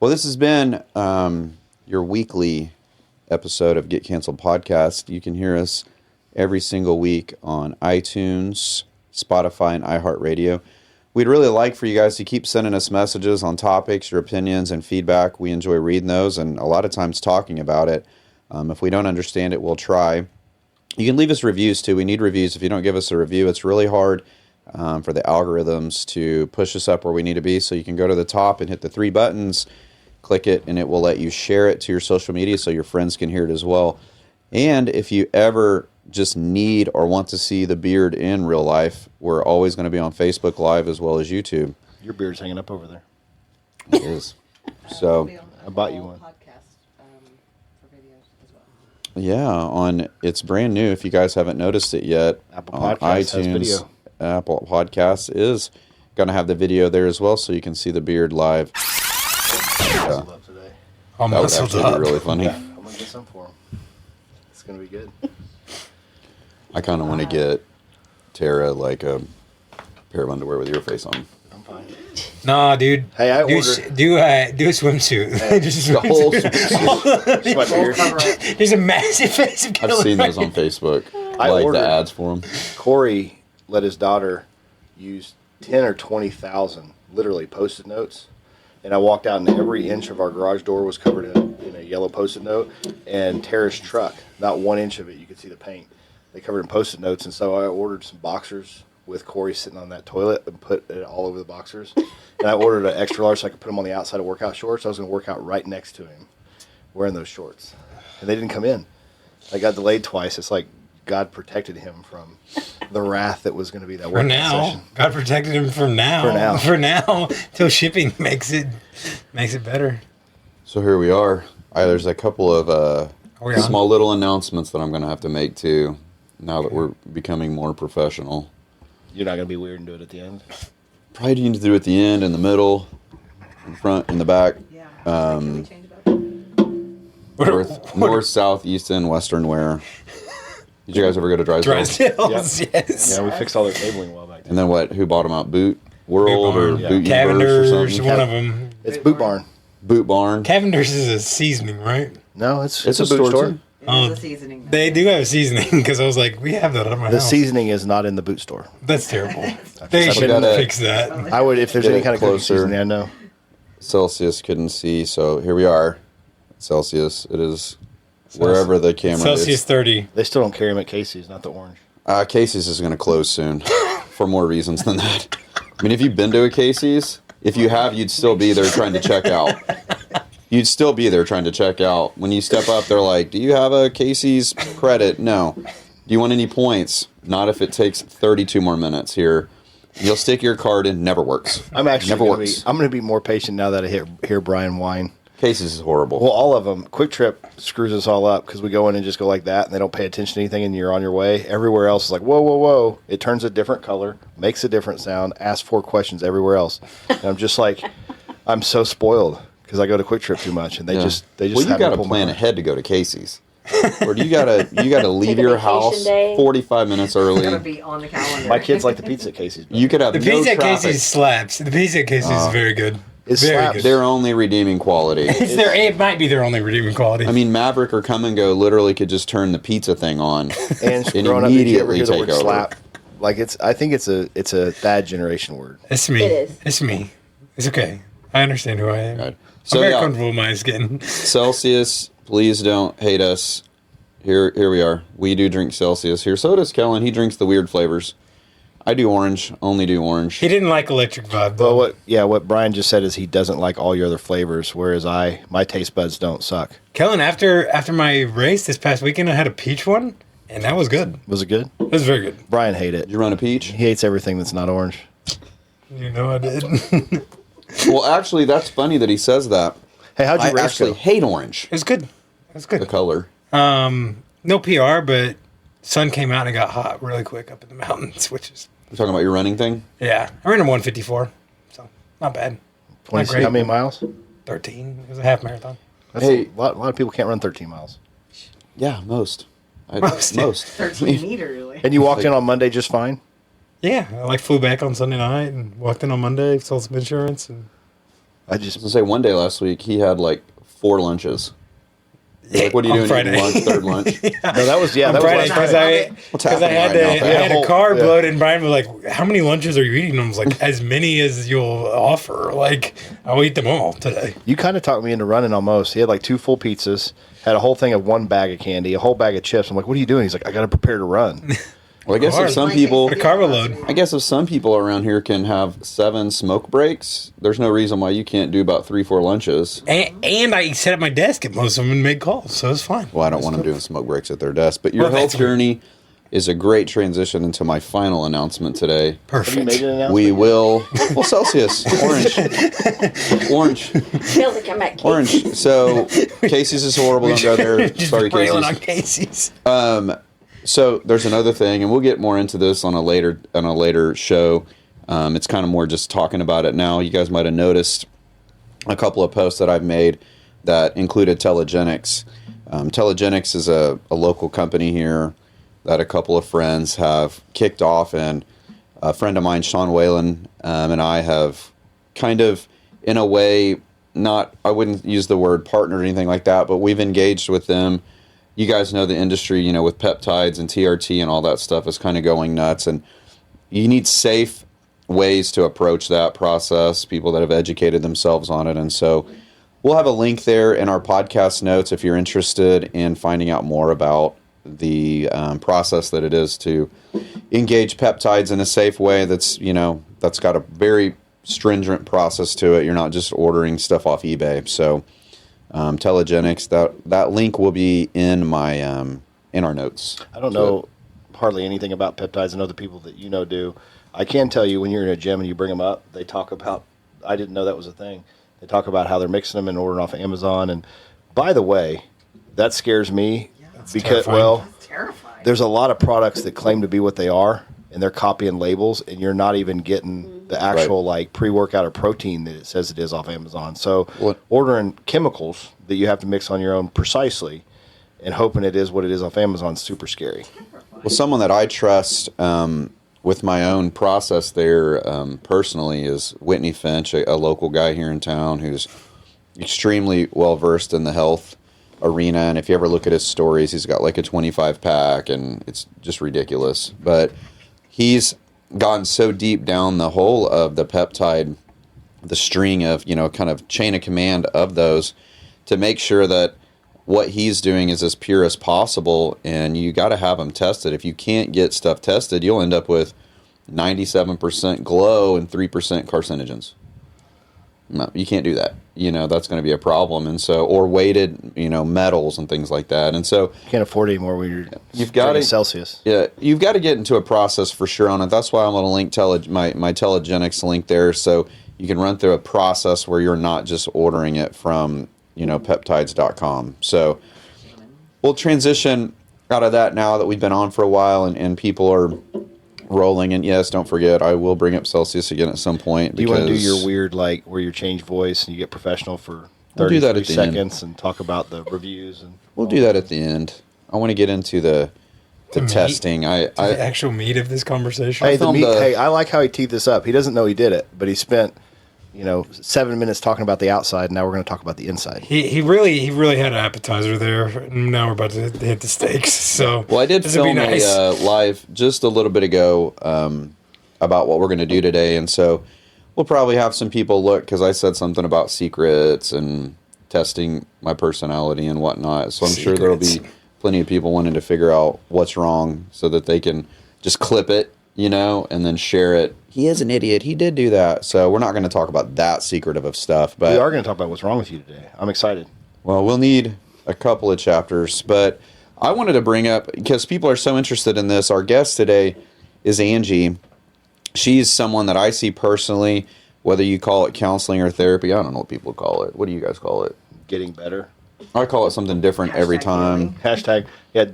Well, this has been your weekly episode of Get Canceled Podcast. You can hear us every single week on iTunes, Spotify, and iHeartRadio. We'd really like for you guys to keep sending us messages on topics, your opinions, and feedback. We enjoy reading those and a lot of times talking about it. If we don't understand it, we'll try. You can leave us reviews, too. We need reviews. If you don't give us a review, it's really hard for the algorithms to push us up where we need to be. So you can go to the top and hit the 3 buttons, click it, and it will let you share it to your social media so your friends can hear it as well. And if you ever just need or want to see the beard in real life, we're always going to be on Facebook Live as well as YouTube. Your beard's hanging up over there. It is. So I bought you one. Yeah, it's brand new. If you guys haven't noticed it yet, Apple Podcasts has video. Apple Podcasts is going to have the video there as well, so you can see the beard live. Yeah. That would actually be really funny. I'm gonna get some for him. It's gonna be good. I kind of want to get Tara like a pair of underwear with your face on. I'm fine. Nah, dude. Hey, I do ordered. Do a swimsuit. Just The whole swimsuit. There's a massive face of Kellen. I've seen those on Facebook. I like the ads for them. Corey let his daughter use 10 or 20,000 literally Post-it notes, and I walked out and every inch of our garage door was covered in a yellow Post-it note, and Tara's truck, not 1 inch of it, you could see the paint. They covered in Post-it notes, and so I ordered some boxers with Corey sitting on that toilet and put it all over the boxers. And I ordered an extra large so I could put them on the outside of workout shorts. I was going to work out right next to him wearing those shorts. And they didn't come in. I got delayed twice. It's like God protected him from the wrath that was going to be that workout session. God protected him from now. For now. Till shipping makes it better. So here we are. There's a couple of small little announcements that I'm going to have to make too, now that we're becoming more professional. You're not going to be weird and do it at the end? Probably need to do it at the end, in the middle, in front, in the back. Yeah. Can we change about North, south, east, and western where. Did you guys ever go to Drysdale's? Yep. Yes. Yeah, we fixed all their cabling a while back. And then what? Who bought them out? Boot World or Yeah. Boot Universe or Cavender's, something? one of them. It's Boot Barn. Boot Barn. Cavender's is a seasoning, right? No, it's It's a a boot store, store. too. It is a seasoning. They do have seasoning because I was like, we have that at my The house. seasoning is not in the boot store. That's terrible. They should gotta- fix that. I would, if there's Get any it kind of cooking closer. seasoning, I know. Celsius couldn't see, so here we are. Celsius. It is wherever the camera Celsius is. 30. They still don't carry them at Casey's, not the orange. Casey's is going to close soon for more reasons than that. I mean, if you've been to a Casey's, if you have, you'd still be there trying to check out. You'd still be there trying to check out. When you step up, they're like, do you have a Casey's credit? No. Do you want any points? Not if it takes 32 more minutes here. You'll stick your card in. Never works. I'm actually Never gonna works. I'm going to be more patient now that I hear Bryan whine. Casey's is horrible. Well, all of them. Quick Trip screws us all up because we go in and just go like that, and they don't pay attention to anything, and you're on your way. Everywhere else is like, whoa, whoa, whoa. It turns a different color, makes a different sound, asks 4 questions everywhere else. And I'm just like, I'm so spoiled because I go to Quick Trip too much, and they just well, you have got me to pull plan my- ahead to go to Casey's. Or do you gotta leave Take a your vacation house day. 45 minutes It's early? going to be on the calendar. My kids like the pizza at Casey's. You could have The no pizza at traffic. Casey's slaps. The pizza at Casey's is very good. It Very slaps. good. Their only redeeming quality. It might be their only redeeming quality. I mean, Maverick or Come and Go literally could just turn the pizza thing on And and growing up, did you ever immediately hear the take word over. slap? Like I think it's a Thad generation word. It's me. It is. It's me. It's okay. I understand who I am. Right. I'm So very yeah, comfortable with my skin. Celsius, please don't hate us. Here we are. We do drink Celsius here. So does Kellen. He drinks the weird flavors. I do orange. Only do orange. He didn't like electric vibe, though. Well, what Bryan just said is he doesn't like all your other flavors, whereas my taste buds don't suck. Kellen, after my race this past weekend, I had a peach one, and that was good. Was it good? It was very good. Bryan hated Did it. you run a peach? He hates everything that's not orange. You know I did. Well, actually, that's funny that he says that. Hey, how'd you I race actually go? hate orange. It was good. It was The good. color. No PR, but sun came out and it got hot really quick up in the mountains, which is, We're talking about your running thing? yeah. I ran a 154, so not bad. 20, great. how many miles? 13. It was a half marathon. That's Hey. a lot of people can't run 13 miles. Yeah, most. Most. Most. 13 meters. And you walked in on Monday just fine? Yeah, I flew back on Sunday night and walked in on Monday, sold some insurance, and I I was just gonna say one day last week he had like 4 lunches. Like, what are you On doing? Friday. Eating lunch, third lunch. no, that was On that Friday was last because night. What's I happening had right now? I had a carb Yeah. load, and Brian was like, "How many lunches are you eating?" And I was like, "As many as you'll offer. Like, I'll eat them all today." You kind of talked me into running almost. He had like 2 full pizzas, had a whole thing of 1 bag of candy, a whole bag of chips. I'm like, what are you doing? He's like, I got to prepare to run. Well, I guess Hard. if some Like people, A carb load. I guess if some people around here can have 7 smoke breaks, there's no reason why you can't do about 3-4 lunches. And I sat at my desk at most of them and made calls, so it's fine. Well, I don't want them doing smoke breaks at their desk. But your Well, health that's- journey is a great transition into my final announcement today. Have you Perfect. made an announcement? We will. Well, Celsius, orange, Feel like I'm at orange. So Casey's is horrible. Don't go there. Just Sorry, railing on Casey's. Casey's. So there's another thing, and we'll get more into this on a later show. It's kind of more just talking about it now. You guys might have noticed a couple of posts that I've made that included Telegenics. Telegenics is a local company here that a couple of friends have kicked off, and a friend of mine, Sean Whalen, and I have kind of, in a way, I wouldn't use the word partner or anything like that, but we've engaged with them. You guys know the industry, with peptides and TRT and all that stuff is kind of going nuts, and you need safe ways to approach that process, people that have educated themselves on it. And so we'll have a link there in our podcast notes if you're interested in finding out more about the process that it is to engage peptides in a safe way that's got a very stringent process to it. You're not just ordering stuff off eBay. So Telegenics, that link will be in my in our notes. I don't know hardly anything about peptides. I know the people that do. I can tell you when you're in a gym and you bring them up, they talk about, I didn't know that was a thing. They talk about how they're mixing them and ordering off of Amazon. And by the way, that scares me because, terrifying. That's terrifying. there's a lot of products that claim to be what they are, and they're copying labels, and you're not even getting the actual pre-workout or protein that it says it is off Amazon. So ordering chemicals that you have to mix on your own precisely and hoping it is what it is off Amazon is super scary. Well, someone that I trust with my own process there personally is Whitney Finch, a local guy here in town who's extremely well versed in the health arena. And if you ever look at his stories, he's got like a 25 pack and it's just ridiculous. But he's gotten so deep down the hole of the peptide, the string of, kind of chain of command of those to make sure that what he's doing is as pure as possible, and you got to have them tested. If you can't get stuff tested, you'll end up with 97% glow and 3% carcinogens. No, you can't do that. That's going to be a problem. And so, or weighted, metals and things like that. And so, You can't afford it anymore when you've got drinking to Celsius. Yeah, you've got to get into a process for sure on it. That's why I'm going to link my Telegenics link there, so you can run through a process where you're not just ordering it from peptides.com. So we'll transition out of that now that we've been on for a while and people are rolling. And yes, don't forget, I will bring up Celsius again at some point. Do you want to do your weird, where you change voice and you get professional for We'll do 33 that at the end. seconds and talk about the reviews? And We'll do that at the end. I want to get into the meat? testing. The actual meat of this conversation. Hey, filmed a- hey, I like how he teed this up. He doesn't know he did it, but he spent 7 minutes talking about the outside. And now we're going to talk about the inside. He really had an appetizer there. Now we're about to hit the steaks. So Well, I did this would be film nice. a live just a little bit ago about what we're going to do today, and so we'll probably have some people look because I said something about secrets and testing my personality and whatnot. So I'm sure there'll be plenty of people wanting to figure out what's wrong so that they can just clip it, and then share it. He is an idiot. He did do that. So we're not going to talk about that secretive of stuff, but We are going to talk about what's wrong with you today. I'm excited. well, we'll need a couple of chapters, but I wanted to bring up, because people are so interested in this, our guest today is Angie. She's someone that I see personally, whether you call it counseling or therapy. I don't know what people call it. What do you guys call it? Getting better. I call it something different every time. Hashtag,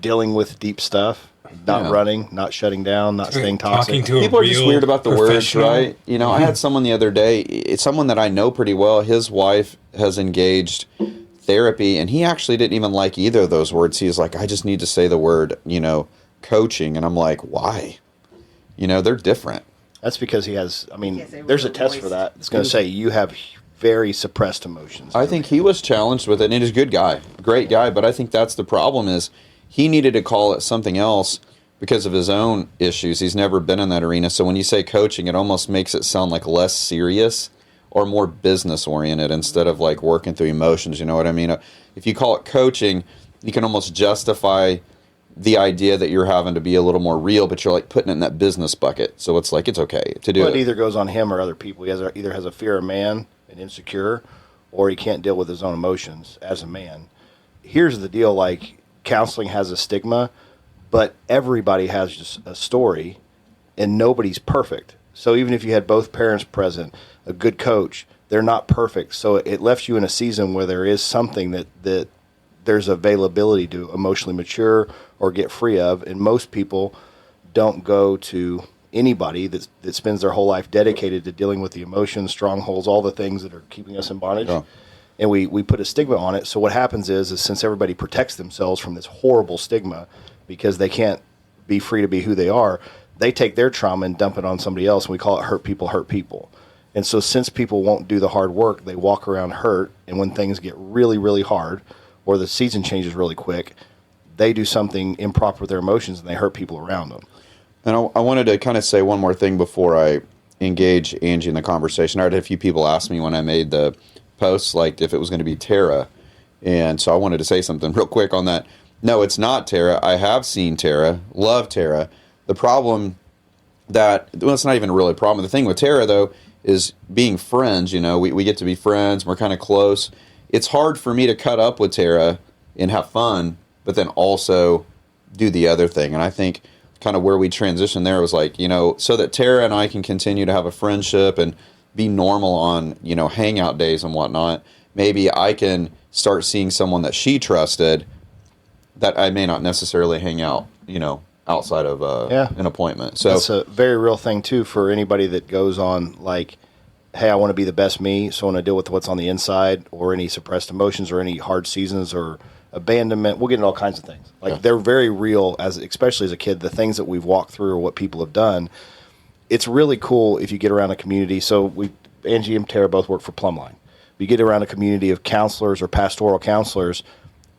dealing with deep stuff. Not Yeah. running, not shutting down, not staying toxic. Talking to a People are just real weird about the words, professional. right? I had someone the other day, it's someone that I know pretty well. His wife has engaged therapy, and he actually didn't even like either of those words. He was like, I just need to say the word, coaching. And I'm like, why? They're different. That's because he has, Yes, they there's a were test for voiced. that. It's going to say you have very suppressed emotions. I think he was challenged with it, and he's a good guy, great guy, but I think that's the problem is he needed to call it something else because of his own issues. He's never been in that arena. So when you say coaching, it almost makes it sound like less serious or more business oriented instead of like working through emotions. You know what I mean? If you call it coaching, you can almost justify the idea that you're having to be a little more real, but you're like putting it in that business bucket. So it's like, it's okay to do Well, it it. either goes on him or other people. He either has a fear of man and insecure, or he can't deal with his own emotions as a man. Here's the deal, like counseling has a stigma, but everybody has just a story, and nobody's perfect. So even if you had both parents present, a good coach, they're not perfect. So it left you in a season where there is something that there's availability to emotionally mature or get free of, and most people don't go to anybody that spends their whole life dedicated to dealing with the emotions, strongholds, all the things that are keeping us in bondage. Yeah. And we put a stigma on it. So what happens is since everybody protects themselves from this horrible stigma because they can't be free to be who they are, they take their trauma and dump it on somebody else, and we call it hurt people. And so since people won't do the hard work, they walk around hurt, and when things get really, really hard or the season changes really quick, they do something improper with their emotions and they hurt people around them. And I wanted to kind of say one more thing before I engage Angie in the conversation. I had a few people ask me when I made the posts, like if it was going to be Tara. And so I wanted to say something real quick on that. No, it's not Tara. I have seen Tara, love Tara. The problem it's not even really a problem. The thing with Tara, though, is being friends. You know, we get to be friends. We're kind of close. It's hard for me to cut up with Tara and have fun, but then also do the other thing. And I think kind of where we transitioned there was like, you know, so that Tara and I can continue to have a friendship and be normal on, you know, hangout days and whatnot. Maybe I can start seeing someone that she trusted that I may not necessarily hang out, you know, outside of an appointment. So that's a very real thing too for anybody that goes on like, hey, I want to be the best me, so I want to deal with what's on the inside or any suppressed emotions or any hard seasons or abandonment. We'll get into all kinds of things. Like they're very real, especially as a kid, the things that we've walked through or what people have done. It's really cool if you get around a community. So Angie and Tara both work for Plumline. You get around a community of counselors or pastoral counselors,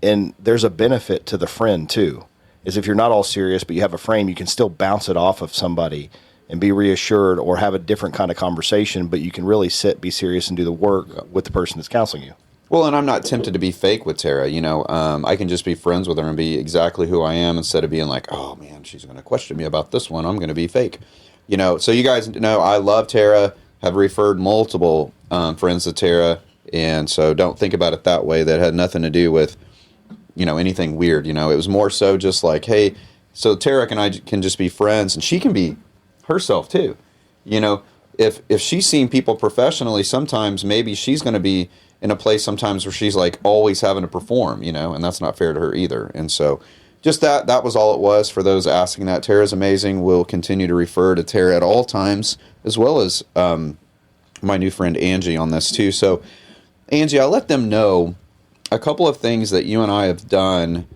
and there's a benefit to the friend too. Is if you're not all serious, but you have a frame, you can still bounce it off of somebody and be reassured or have a different kind of conversation, but you can really sit, be serious, and do the work with the person that's counseling you. Well, and I'm not tempted to be fake with Tara. You know, I can just be friends with her and be exactly who I am instead of being like, oh, man, she's going to question me about this one. I'm going to be fake. You know, so you guys know I love Tara, have referred multiple friends to Tara, and so don't think about it that way. That had nothing to do with, you know, anything weird. You know, it was more so just like, hey, so Tara and I can just be friends, and she can be herself too. You know, if she's seen people professionally, sometimes maybe she's going to be in a place sometimes where she's like always having to perform, you know, and that's not fair to her either. And so just that was all it was for those asking that. Tara's amazing. We'll continue to refer to Tara at all times, as well as my new friend Angie on this too. So Angie, I'll let them know a couple of things that you and I have done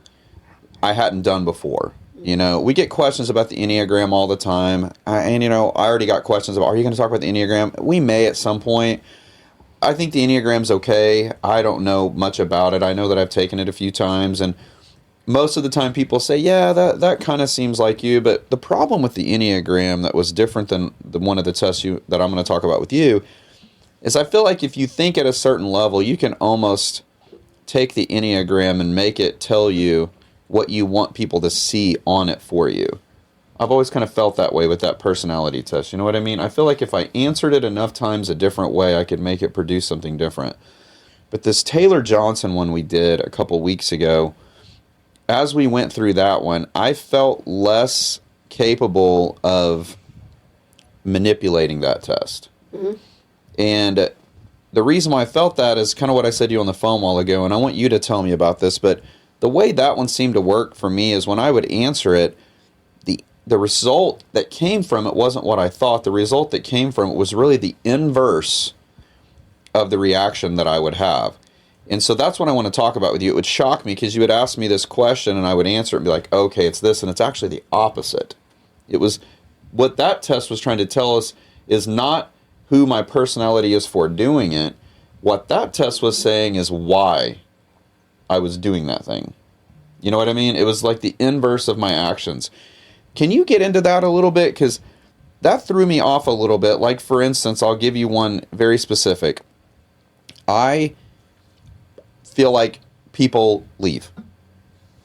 I hadn't done before. You know, we get questions about the Enneagram all the time. And, you know, I already got questions about, are you going to talk about the Enneagram? We may at some point. I think the Enneagram's okay. I don't know much about it. I know that I've taken it a few times. And most of the time people say, yeah, that kind of seems like you. But the problem with the Enneagram that was different than one of the tests that I'm going to talk about with you is I feel like if you think at a certain level, you can almost take the Enneagram and make it tell you what you want people to see on it for you. I've always kind of felt that way with that personality test. You know what I mean? I feel like if I answered it enough times a different way, I could make it produce something different. But this Taylor Johnson one we did a couple weeks ago, as we went through that one, I felt less capable of manipulating that test. Mm-hmm. And the reason why I felt that is kind of what I said to you on the phone a while ago, and I want you to tell me about this, but the way that one seemed to work for me is when I would answer it, the result that came from it wasn't what I thought. The result that came from it was really the inverse of the reaction that I would have. And so that's what I want to talk about with you. It would shock me because you would ask me this question and I would answer it and be like, okay, it's this, and it's actually the opposite. It was what that test was trying to tell us is not who my personality is for doing it. What that test was saying is why I was doing that thing. You know what I mean? It was like the inverse of my actions. Can you get into that a little bit? Because that threw me off a little bit. Like, for instance, I'll give you one very specific. I feel like people leave.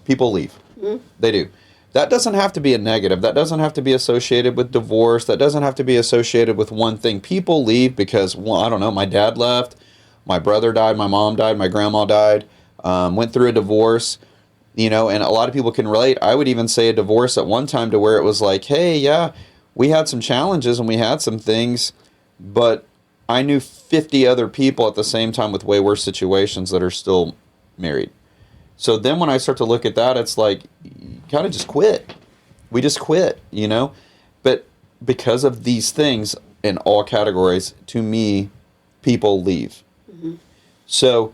People leave. Mm-hmm. They do. That doesn't have to be a negative. That doesn't have to be associated with divorce. That doesn't have to be associated with one thing. People leave because, well, I don't know, my dad left, my brother died, my mom died, my grandma died, went through a divorce, and a lot of people can relate. I would even say a divorce at one time to where it was like, hey, yeah, we had some challenges and we had some things, but I knew 50 other people at the same time with way worse situations that are still married. So then when I start to look at that, it's like, you kind of just quit. We just quit, But because of these things in all categories, to me, people leave. Mm-hmm. So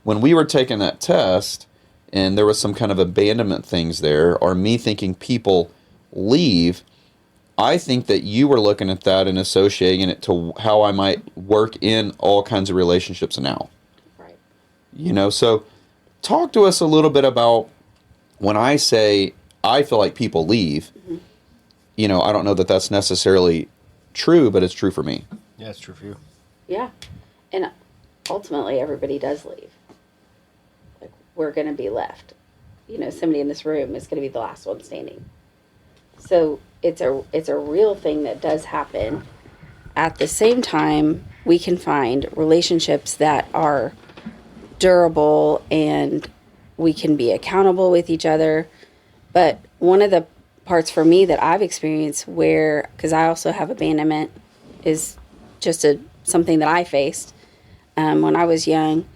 when we were taking that test and there was some kind of abandonment things there, or me thinking people leave, I think that you were looking at that and associating it to how I might work in all kinds of relationships now. Right. So talk to us a little bit about when I say I feel like people leave, mm-hmm. I don't know that that's necessarily true, but it's true for me. Yeah, it's true for you. Yeah. And ultimately everybody does leave. Like, we're going to be left. Somebody in this room is going to be the last one standing. So it's a real thing that does happen. At the same time, we can find relationships that are durable and we can be accountable with each other. But one of the parts for me that I've experienced because I also have abandonment, is just something that I faced when I was young.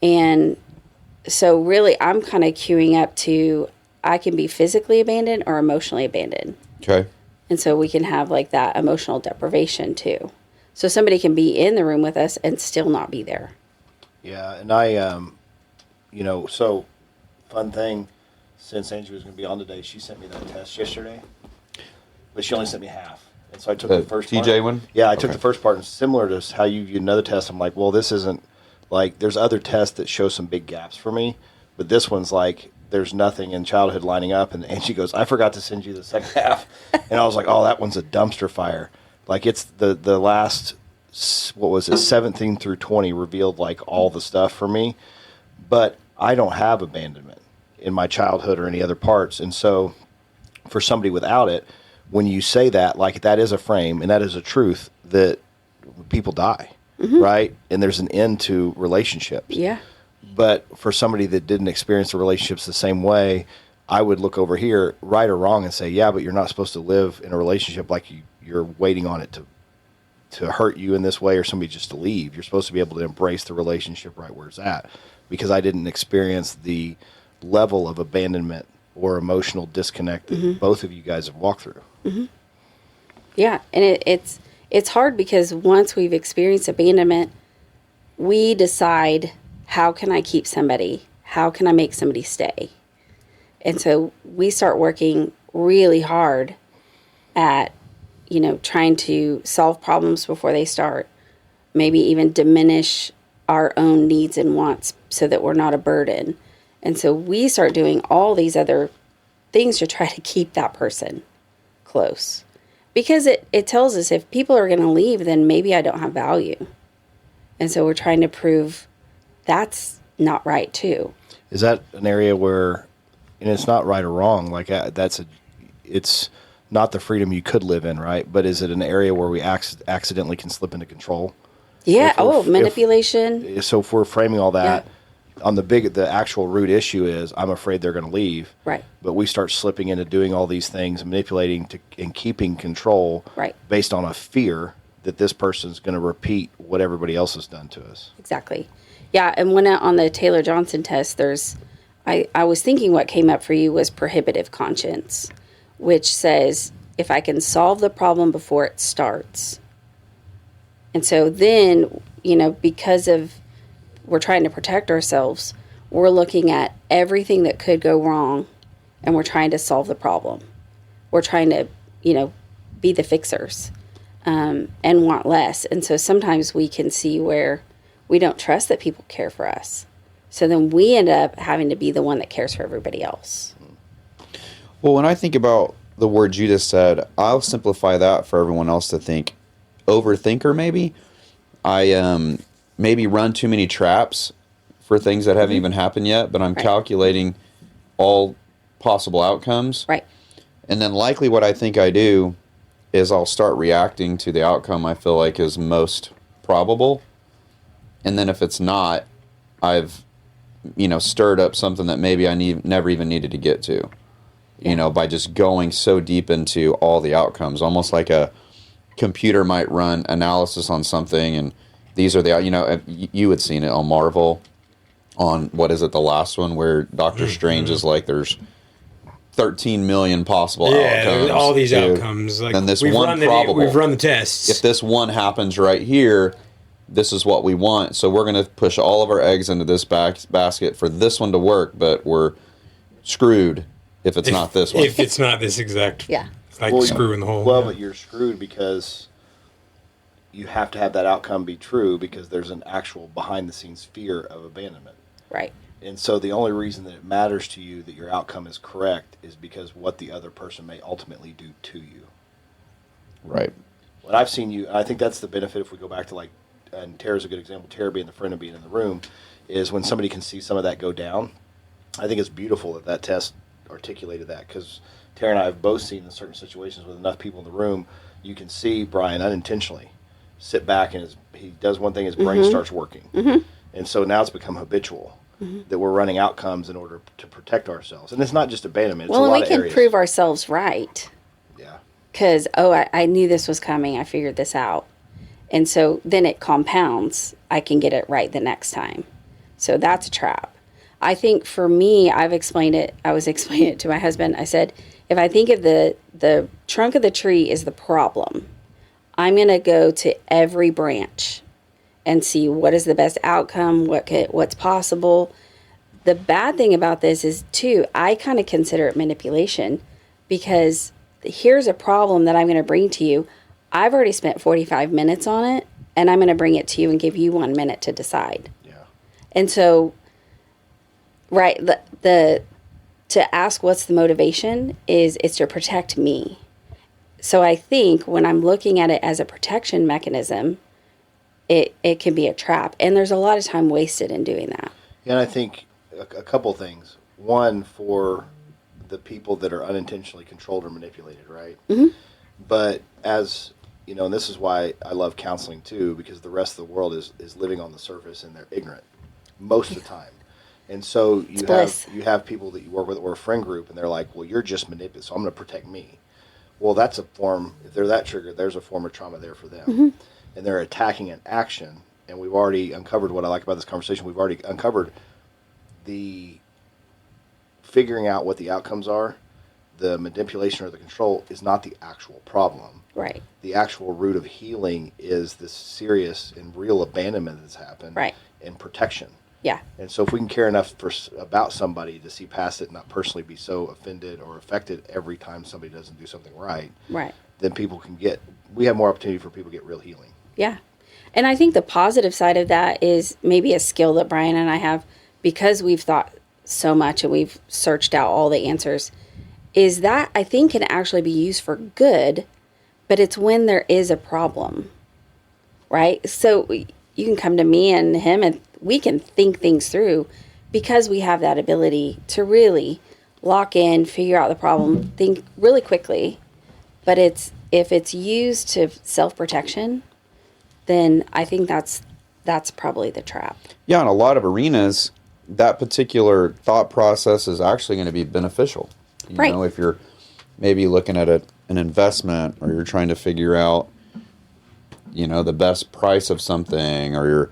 And so really I'm kind of queuing up to, I can be physically abandoned or emotionally abandoned. Okay. And so we can have like that emotional deprivation too. So somebody can be in the room with us and still not be there. Yeah, and I, so fun thing, since Angie was going to be on today, she sent me that test yesterday, but she only sent me half. And so I took the first TJ part. one? Yeah, I took the first part, and similar to how you viewed another test, I'm like, well, this isn't, like, there's other tests that show some big gaps for me, but this one's like, there's nothing in childhood lining up. And Angie goes, I forgot to send you the second half. And I was like, oh, that one's a dumpster fire. Like, it's the last, 17 through 20 revealed like all the stuff for me. But I don't have abandonment in my childhood or any other parts. And so for somebody without it, when you say that, like, that is a frame and that is a truth that people die, mm-hmm. right? And there's an end to relationships. Yeah. But for somebody that didn't experience the relationships the same way, I would look over here, right or wrong, and say, yeah, but you're not supposed to live in a relationship like you're waiting on it to hurt you in this way or somebody just to leave. You're supposed to be able to embrace the relationship right where it's at, because I didn't experience the level of abandonment or emotional disconnect that mm-hmm. both of you guys have walked through. Mm-hmm. Yeah, and it's hard because once we've experienced abandonment, we decide, how can I keep somebody? How can I make somebody stay? And so we start working really hard at, trying to solve problems before they start. Maybe even diminish our own needs and wants so that we're not a burden. And so we start doing all these other things to try to keep that person close. Because it tells us if people are going to leave, then maybe I don't have value. And so we're trying to prove that's not right too. Is that an area where, and it's not right or wrong, like it's not the freedom you could live in, right? But is it an area where we accidentally can slip into control? Yeah. Manipulation. So if we're framing all that, on the actual root issue is, I'm afraid they're going to leave. Right. But we start slipping into doing all these things, manipulating and keeping control. Right. Based on a fear that this person's going to repeat what everybody else has done to us. Exactly. Yeah. And when on the Taylor Johnson test, I was thinking what came up for you was prohibitive conscience, which says, if I can solve the problem before it starts. And so then, because we're trying to protect ourselves, we're looking at everything that could go wrong and we're trying to solve the problem. We're trying to, be the fixers and want less. And so sometimes we can see where we don't trust that people care for us. So then we end up having to be the one that cares for everybody else. Well, when I think about the words you just said, I'll simplify that for everyone else to think. Overthinker, maybe. I maybe run too many traps for things that haven't even happened yet, but I'm calculating all possible outcomes. Right. And then likely what I think I do is I'll start reacting to the outcome I feel like is most probable. And then if it's not, I've, stirred up something that maybe I never even needed to get to, by just going so deep into all the outcomes, almost like a computer might run analysis on something. And these are you had seen it on Marvel on, what is it, the last one where Doctor Strange is like, there's 13 million possible outcomes. All these outcomes. Like, then this we've one probable. We've run the tests. If this one happens right here, this is what we want. So we're going to push all of our eggs into this basket for this one to work, but we're screwed if it's not this one. If it's not this exact. Yeah. It's like screwing the hole. Well, but you're screwed because you have to have that outcome be true because there's an actual behind-the-scenes fear of abandonment. Right. And so the only reason that it matters to you that your outcome is correct is because what the other person may ultimately do to you. Right. What I've seen you, and I think that's the benefit if we go back to and Tara's a good example, Tara being the friend and being in the room, is when somebody can see some of that go down. I think it's beautiful that test articulated that because Tara and I have both seen in certain situations with enough people in the room, you can see Bryan unintentionally sit back and he does one thing, his brain starts working. And so now it's become habitual. That we're running outcomes in order to protect ourselves. And it's not just abandonment. It's a lot we of can areas. prove ourselves right. Yeah. Because, I knew this was coming. I figured this out. And so then it compounds. I can get it right the next time. So that's a trap. I think for me, I was explaining it to my husband. I said, if I think of the trunk of the tree is the problem, I'm going to go to every branch and see what is the best outcome, what's possible. The bad thing about this is, too, I kind of consider it manipulation because here's a problem that I'm going to bring to you. I've already spent 45 minutes on it, and I'm going to bring it to you and give you 1 minute to decide. Yeah. And so, right, to ask what's the motivation it's to protect me. So I think when I'm looking at it as a protection mechanism, it can be a trap. And there's a lot of time wasted in doing that. And I think a couple things. One, for the people that are unintentionally controlled or manipulated, right? But as, and this is why I love counseling too, because the rest of the world is living on the surface and they're ignorant most of the time. And so you have people that you work with or a friend group and they're like, well, you're just manipulative, so I'm going to protect me. Well, that's a form, if they're that triggered, there's a form of trauma there for them. And they're attacking an action. And we've already uncovered what I like about this conversation. We've already uncovered the figuring out what the outcomes are. The manipulation or the control is not the actual problem. Right. The actual root of healing is this serious and real abandonment that's happened. Right. And protection. Yeah. And so if we can care enough about somebody to see past it and not personally be so offended or affected every time somebody doesn't do something right, then people can we have more opportunity for people to get real healing. Yeah. And I think the positive side of that is maybe a skill that Bryan and I have because we've thought so much and we've searched out all the answers, is that I think can actually be used for good, but it's when there is a problem, right? So you can come to me and him and we can think things through because we have that ability to really lock in, figure out the problem, think really quickly. But if it's used to self-protection, then I think that's probably the trap. Yeah, in a lot of arenas, that particular thought process is actually going to be beneficial. You know, if you're maybe looking at an investment or you're trying to figure out, the best price of something or you're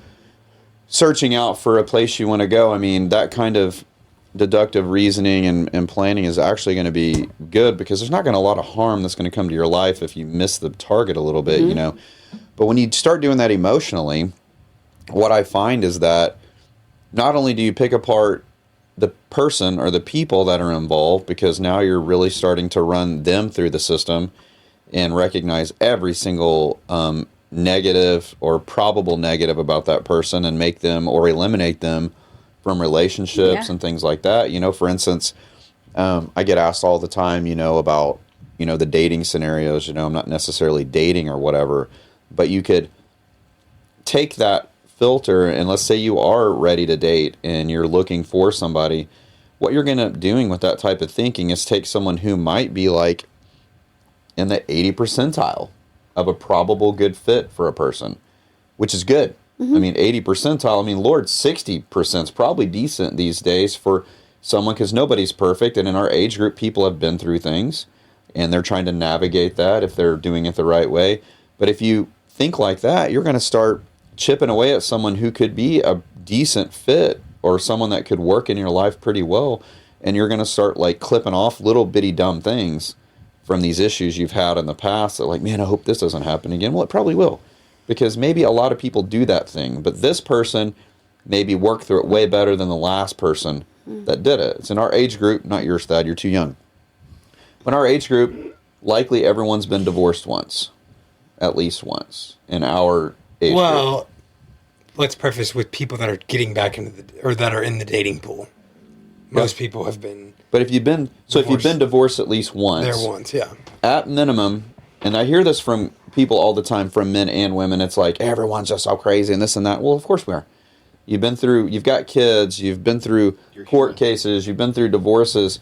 searching out for a place you want to go. I mean, that kind of deductive reasoning and planning is actually going to be good because there's not going to be a lot of harm that's going to come to your life if you miss the target a little bit, But when you start doing that emotionally, what I find is that not only do you pick apart the person or the people that are involved, because now you're really starting to run them through the system and recognize every single negative or probable negative about that person and make them or eliminate them from relationships and things like that. You know, for instance, I get asked all the time, you know, about, you know, the dating scenarios. You know, I'm not necessarily dating or whatever, but you could take that filter and let's say you are ready to date and you're looking for somebody. What you're going to doing with that type of thinking is take someone who might be like in the 80 percentile of a probable good fit for a person, which is good. I mean, 80 percentile, I mean, Lord, 60% is probably decent these days for someone because nobody's perfect. And in our age group, people have been through things and they're trying to navigate that if they're doing it the right way. But if you think like that, you're going to start chipping away at someone who could be a decent fit or someone that could work in your life pretty well. And you're going to start like clipping off little bitty dumb things from these issues you've had in the past that like, man, I hope this doesn't happen again. Well, it probably will, because maybe a lot of people do that thing, but this person maybe worked through it way better than the last person that did it. It's in our age group, not yours, Thad, you're too young. But in our age group, likely everyone's been divorced once, at least once in our age group. Let's preface with people that are getting back into or that are in the dating pool. Most people have been. But if you've been divorced at least once, there once, yeah. At minimum, and I hear this from people all the time, from men and women, it's like everyone's just so crazy and this and that. Well, of course we are. You've got kids, you've been through court cases, you've been through divorces.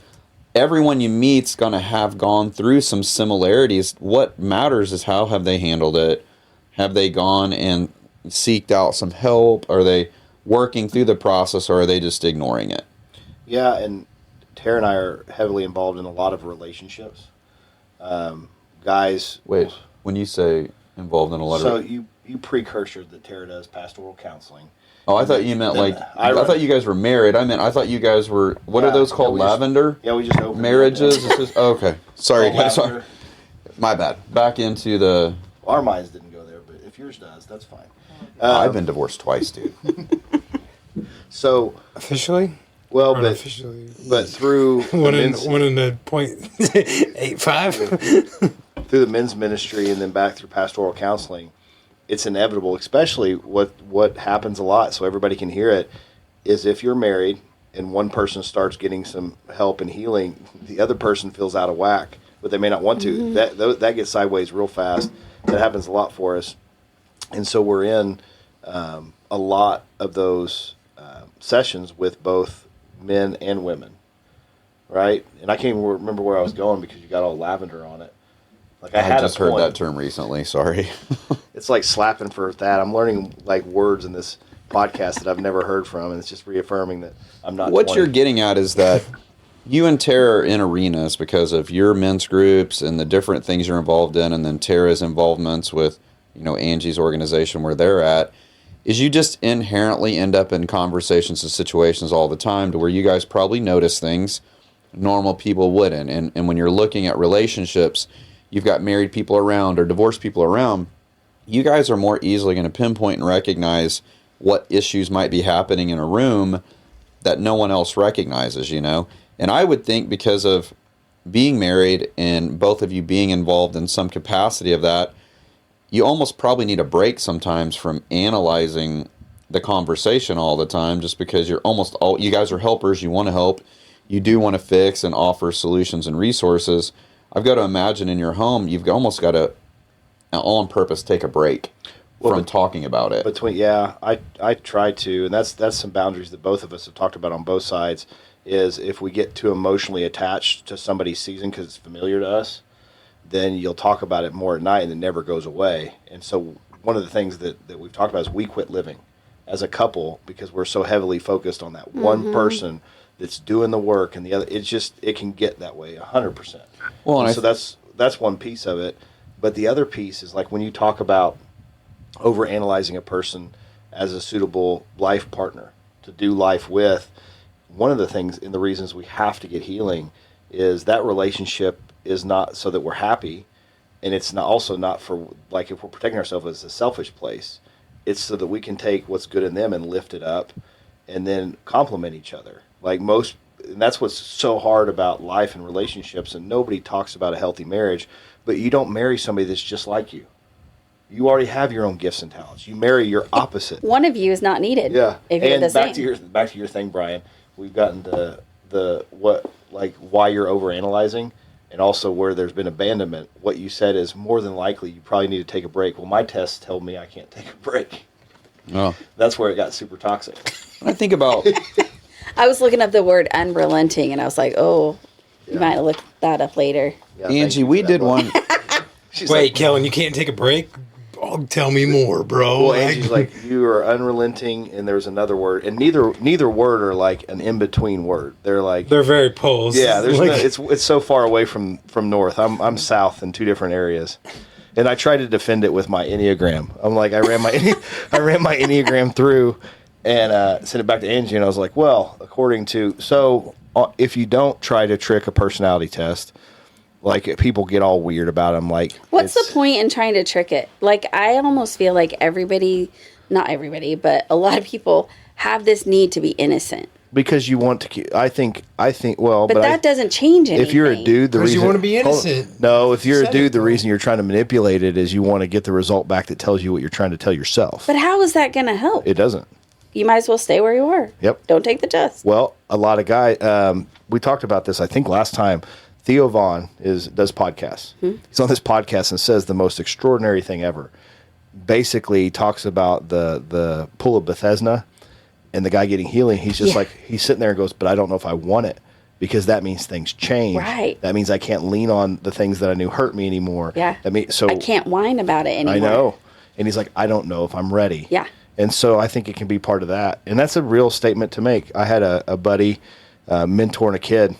Everyone you meet's going to have gone through some similarities. What matters is how have they handled it? Have they gone and seeked out some help? Are they working through the process, or are they just ignoring it? Yeah, and Tara and I are heavily involved in a lot of relationships. Guys... Wait, when you say involved in a lot of... So you precursor that Tara does pastoral counseling. Oh, I thought you meant like... I thought you guys were married. I thought you guys were... What are those called? Lavender? We just opened marriages? It's just, okay. Sorry, guys. Sorry. My bad. Back into the... Well, our minds didn't go there, but if yours does, that's fine. I've been divorced twice, dude. So... Officially? Well, or but officially, but through one in the .85 through the men's ministry and then back through pastoral counseling, it's inevitable. Especially what happens a lot, so everybody can hear it, is if you're married and one person starts getting some help and healing, the other person feels out of whack, but they may not want to. That gets sideways real fast. That happens a lot for us, and so we're in a lot of those sessions with both men and women, right? And I can't even remember where I was going because you got all lavender on it. Like I had just heard that term recently. Sorry. It's like slapping for that. I'm learning like words in this podcast that I've never heard from, and it's just reaffirming that I'm not. What you're getting at is that you and Tara are in arenas because of your men's groups and the different things you're involved in, and then Tara's involvements with, you know, Angie's organization where they're at. Is you just inherently end up in conversations and situations all the time to where you guys probably notice things normal people wouldn't. And when you're looking at relationships, you've got married people around or divorced people around, you guys are more easily going to pinpoint and recognize what issues might be happening in a room that no one else recognizes, you know? And I would think because of being married and both of you being involved in some capacity of that, you almost probably need a break sometimes from analyzing the conversation all the time, just because you guys are helpers, you want to help, you do want to fix and offer solutions and resources. I've got to imagine in your home, you've almost got to, all on purpose, take a break from talking about it. I try to, and that's some boundaries that both of us have talked about on both sides, is if we get too emotionally attached to somebody's season because it's familiar to us, then you'll talk about it more at night and it never goes away. And so one of the things that we've talked about is we quit living as a couple because we're so heavily focused on that one person that's doing the work, and the other, it can get that way 100%. Well, and so that's one piece of it. But the other piece is like when you talk about overanalyzing a person as a suitable life partner to do life with, one of the things and the reasons we have to get healing is that relationship is not so that we're happy, and it's also not for, like, if we're protecting ourselves as a selfish place, it's so that we can take what's good in them and lift it up and then complement each other. Like and that's what's so hard about life and relationships, and nobody talks about a healthy marriage, but you don't marry somebody that's just like you. You already have your own gifts and talents. You marry your opposite. One of you is not needed. Yeah. If you're And the back same. to your thing, Brian. We've gotten the what, like, why you're overanalyzing, and also where there's been abandonment. What you said is more than likely you probably need to take a break. Well, my tests tell me I can't take a break. Oh. That's where it got super toxic. When I think about I was looking up the word unrelenting, and I was like, oh, you might look that up later. Yeah, thank Angie, you we for that did book. one. She's Wait, like, Kellen, you can't take a break? Oh, tell me more, bro. well, Angie's like, you are unrelenting, and there's another word, and neither word are like an in between word. They're like, They're very poles. yeah, there's like, it's so far away from north. I'm south in two different areas, and I try to defend it with my Enneagram. I'm like, I ran my Enneagram through, and sent it back to Angie, and I was like, well, according to if you don't try to trick a personality test, like, people get all weird about them. Like, What's the point in trying to trick it? Like, I almost feel like not everybody, but a lot of people have this need to be innocent. Because you want to. I think. Well, But that doesn't change anything. if you're a dude, the 'Cause you reason wanna be hold on. innocent. No, if you're a Said dude, it, the though. reason you're trying to manipulate it is you want to get the result back that tells you what you're trying to tell yourself. But how is that going to help? It doesn't. You might as well stay where you are. Yep. Don't take the test. Well, a lot of guys. We talked about this, I think, last time. Theo Vaughn does podcasts. He's on this podcast and says the most extraordinary thing ever. Basically, talks about the pool of Bethesda and the guy getting healing. He's just like, he's sitting there and goes, but I don't know if I want it, because that means things change. Right. That means I can't lean on the things that I knew hurt me anymore. Yeah. So I can't whine about it anymore. I know. And he's like, I don't know if I'm ready. Yeah. And so I think it can be part of that. And that's a real statement to make. I had a buddy mentoring a kid,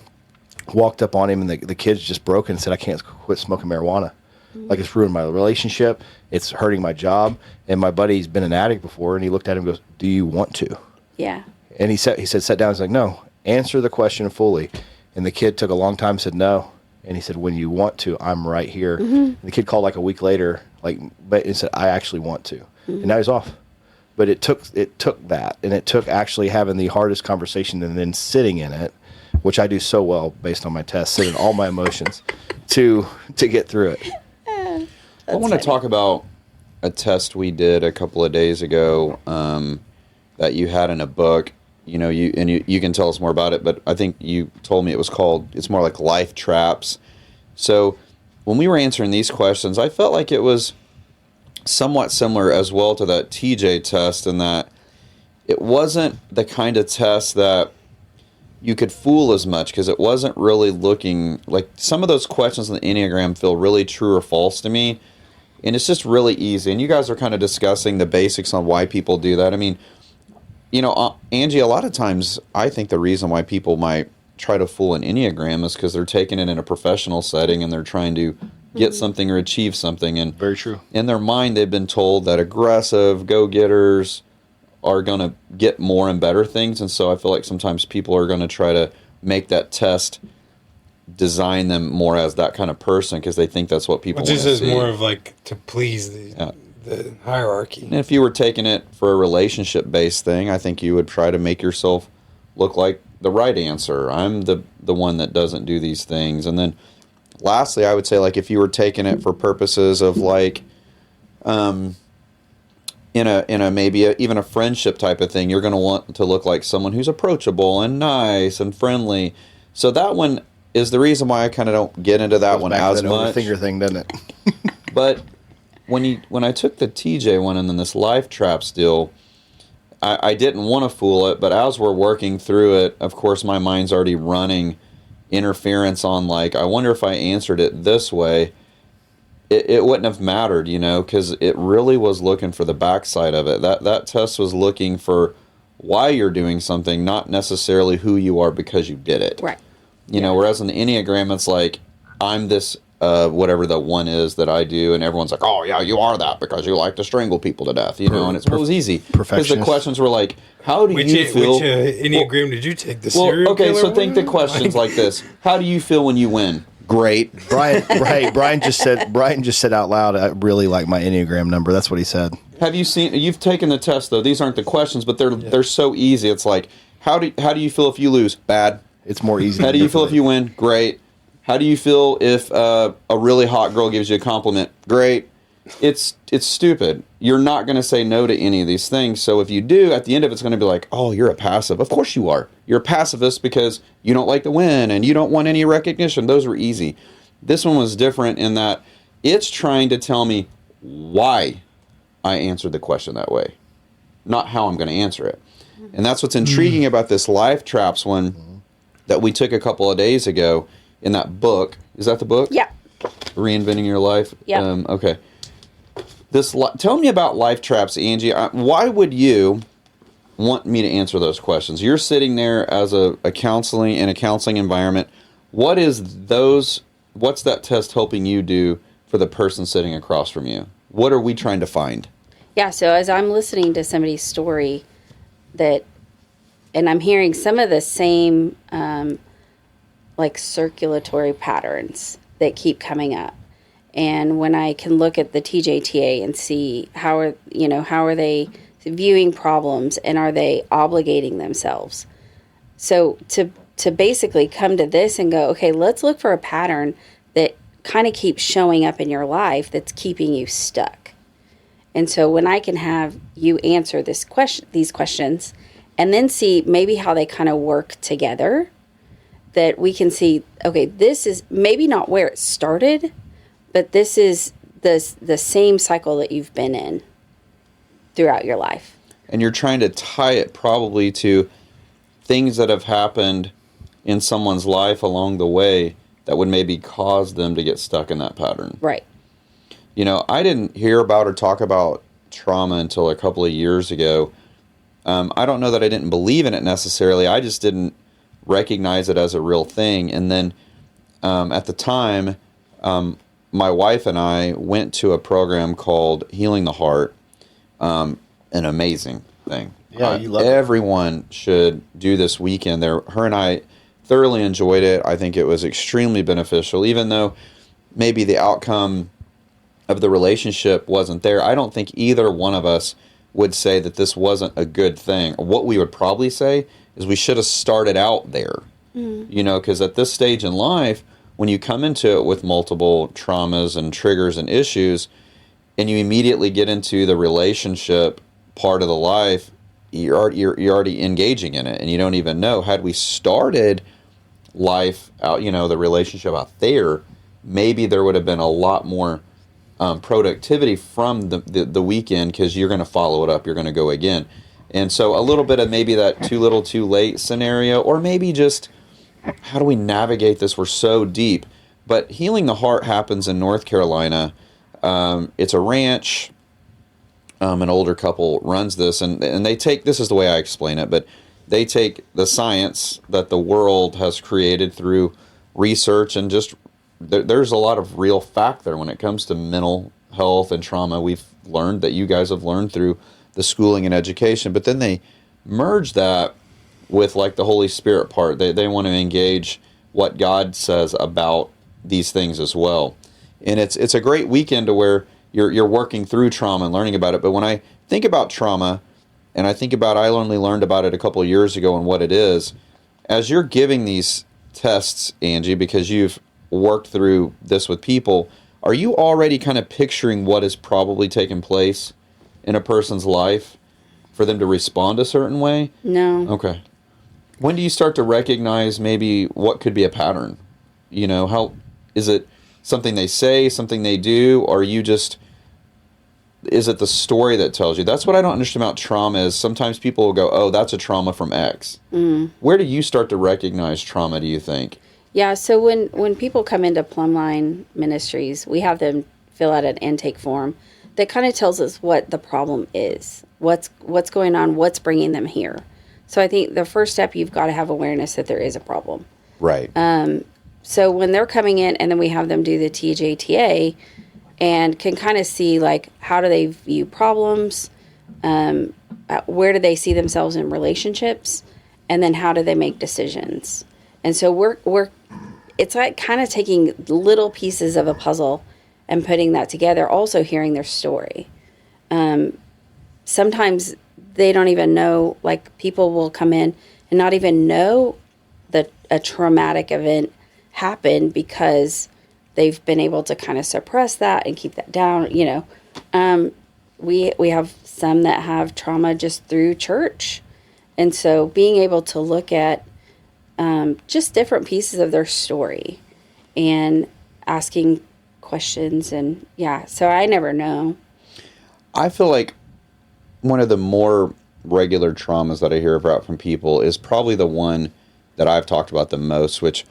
walked up on him, and the kid's just broken and said, I can't quit smoking marijuana. Like, it's ruined my relationship. It's hurting my job. And my buddy's been an addict before, and he looked at him and goes, do you want to? Yeah. And he said, sat down. He's like, no, answer the question fully. And the kid took a long time, said no. And he said, when you want to, I'm right here. And the kid called like a week later, but he said, I actually want to. And now he's off. But it took that, and it took actually having the hardest conversation and then sitting in it, which I do so well based on my test, sit in all my emotions to get through it. I want to talk about a test we did a couple of days ago that you had in a book. You know, you can tell us more about it, but I think you told me it's more like life traps. So when we were answering these questions, I felt like it was somewhat similar as well to that TJ test, in that it wasn't the kind of test that you could fool as much, because it wasn't really looking like some of those questions in the Enneagram feel really true or false to me. And it's just really easy. And you guys are kind of discussing the basics on why people do that. I mean, you know, Angie, a lot of times I think the reason why people might try to fool an Enneagram is because they're taking it in a professional setting and they're trying to get something or achieve something. And Very true. in their mind, they've been told that aggressive go-getters are going to get more and better things. And so I feel like sometimes people are going to try to make that test design them more as that kind of person, because they think that's what people Which want is to just see. more of like to please the hierarchy. And if you were taking it for a relationship-based thing, I think you would try to make yourself look like the right answer. I'm the one that doesn't do these things. And then lastly, I would say, like, if you were taking it for purposes of like in a maybe even a friendship type of thing, you're going to want to look like someone who's approachable and nice and friendly. So that one is the reason why I kind of don't get into that one as much. Finger thing, doesn't it? But when I took the TJ one and then this life traps deal, I didn't want to fool it, but as we're working through it, of course my mind's already running interference on, like, I wonder if I answered it this way, it wouldn't have mattered, you know, because it really was looking for the backside of it. That test was looking for why you're doing something, not necessarily who you are because you did it. Right. You know, whereas in the Enneagram, it's like, I'm this, whatever the one is that I do, and everyone's like, oh, yeah, you are that because you like to strangle people to death, you know, and it was easy. Because the questions were like, how do you feel? Which Enneagram did you take? The Well, serial okay, killer so think the one? questions like this. How do you feel when you win? Great. Brian just said out loud, I really like my Enneagram number. That's what he said. Have you seen? You've taken the test though. These aren't the questions, but they're so easy. It's like, how do you feel if you lose? Bad. It's more easy. How do you feel if you win? Great. How do you feel if a really hot girl gives you a compliment? Great. it's stupid. You're not going to say no to any of these things. So if you do, at the end of it's going to be like, oh, you're a passive. Of course you are. You're a pacifist because you don't like to win and you don't want any recognition. Those were easy. This one was different in that it's trying to tell me why I answered the question that way, not how I'm going to answer it. And that's what's intriguing about this Life Traps one that we took a couple of days ago in that book. Is that the book? Yeah. Reinventing Your Life? Yeah. Okay. Tell me about Life Traps, Angie. Why would you want me to answer those questions? You're sitting there as a counseling in a counseling environment. What's that test helping you do for the person sitting across from you? What are we trying to find? Yeah, so as I'm listening to somebody's story and I'm hearing some of the same like circulatory patterns that keep coming up. And when I can look at the TJTA and see how are they viewing problems and are they obligating themselves? So to basically come to this and go, okay, let's look for a pattern that kind of keeps showing up in your life that's keeping you stuck. And so when I can have you answer these questions and then see maybe how they kind of work together, that we can see, okay, this is maybe not where it started, but this is the same cycle that you've been in throughout your life. And you're trying to tie it probably to things that have happened in someone's life along the way that would maybe cause them to get stuck in that pattern. Right. You know, I didn't hear about or talk about trauma until a couple of years ago. I don't know that I didn't believe in it necessarily. I just didn't recognize it as a real thing. And then at the time, my wife and I went to a program called Healing the Heart. An amazing thing. Yeah, you love it. Everyone should do this weekend. Her and I thoroughly enjoyed it. I think it was extremely beneficial, even though maybe the outcome of the relationship wasn't there. I don't think either one of us would say that this wasn't a good thing. What we would probably say is we should have started out there. You know, because at this stage in life, when you come into it with multiple traumas and triggers and issues, and you immediately get into the relationship part of the life, you're already engaging in it, and you don't even know. Had we started life out, you know, the relationship out there, maybe there would have been a lot more productivity from the weekend, because you're going to follow it up, you're going to go again. And so a little bit of maybe that too little too late scenario, or maybe just how do we navigate this? We're so deep. But Healing the Heart happens in North Carolina. It's a ranch. An older couple runs this, and they take, this is the way I explain it, but they take the science that the world has created through research, and just there's a lot of real fact there when it comes to mental health and trauma. We've learned that you guys have learned through the schooling and education, but then they merge that with like the Holy Spirit part. They want to engage what God says about these things as well. And it's a great weekend to where you're working through trauma and learning about it. But when I think about trauma, and I think about, I only learned about it a couple of years ago and what it is, as you're giving these tests, Angie, because you've worked through this with people, are you already kind of picturing what has probably taken place in a person's life for them to respond a certain way? No. Okay. When do you start to recognize maybe what could be a pattern? You know, how is it something they say, something they do, or you just, is it the story that tells you? That's what I don't understand about trauma is sometimes people will go, oh, that's a trauma from X. Where do you start to recognize trauma, do you think? Yeah, so when people come into Plumline Ministries, we have them fill out an intake form that kind of tells us what the problem is, what's going on, what's bringing them here. So I think the first step, you've got to have awareness that there is a problem. Right. So when they're coming in, and then we have them do the TJTA and can kind of see, like, how do they view problems, where do they see themselves in relationships, and then how do they make decisions. And so we're it's like kind of taking little pieces of a puzzle and putting that together, also hearing their story. Sometimes they don't even know, like, people will come in and not even know that a traumatic event happened because they've been able to kind of suppress that and keep that down, you know. We have some that have trauma just through church. And so being able to look at just different pieces of their story and asking questions, and so I never know. I feel like one of the more regular traumas that I hear about from people is probably the one that I've talked about the most, which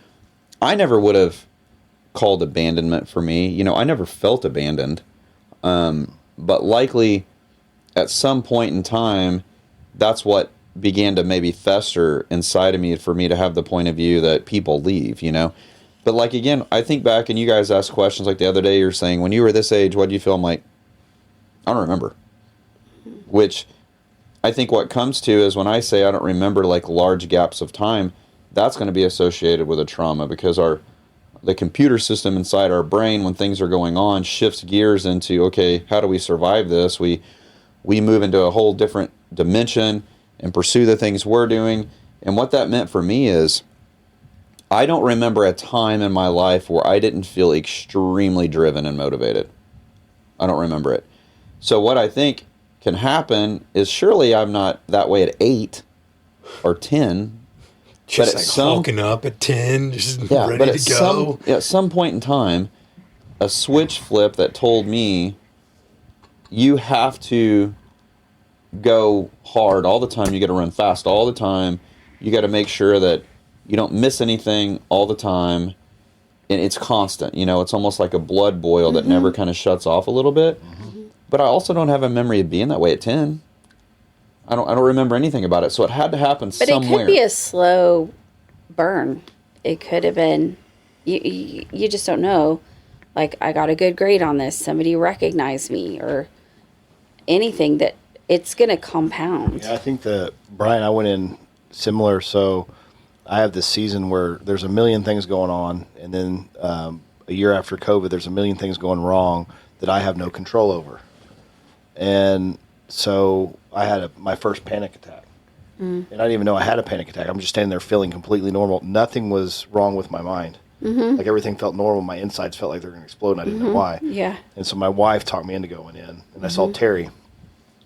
I never would have called abandonment for me. You know, I never felt abandoned. But likely at some point in time, that's what began to maybe fester inside of me for me to have the point of view that people leave, you know? But like, again, I think back and you guys asked questions like the other day, you're saying, when you were this age, what do you feel? I'm like, I don't remember. Which I think what comes to is when I say I don't remember like large gaps of time, that's going to be associated with a trauma, because the computer system inside our brain, when things are going on, shifts gears into, okay, how do we survive this? We move into a whole different dimension and pursue the things we're doing. And what that meant for me is I don't remember a time in my life where I didn't feel extremely driven and motivated. I don't remember it. So what I think can happen is, surely I'm not that way at 8 or 10. Just but like at hulking up at 10, just but ready to go. at some point in time, a switch flipped that told me you have to go hard all the time. You got to run fast all the time. You got to make sure that you don't miss anything all the time. And it's constant. You know, it's almost like a blood boil that never kind of shuts off a little bit. But I also don't have a memory of being that way at 10. I don't remember anything about it. So it had to happen But somewhere. it could be a slow burn. It could have been, you just don't know. Like, I got a good grade on this. Somebody recognized me, or anything that it's going to compound. Yeah, I think Bryan, I went in similar. So I have this season where there's a million things going on. And then a year after COVID, there's a million things going wrong that I have no control over. And so I had my first panic attack. And I didn't even know I had a panic attack. I'm just standing there feeling completely normal. Nothing was wrong with my mind. Like, everything felt normal. My insides felt like they were going to explode, and I didn't know why. Yeah. And so my wife talked me into going in, and I saw Terry.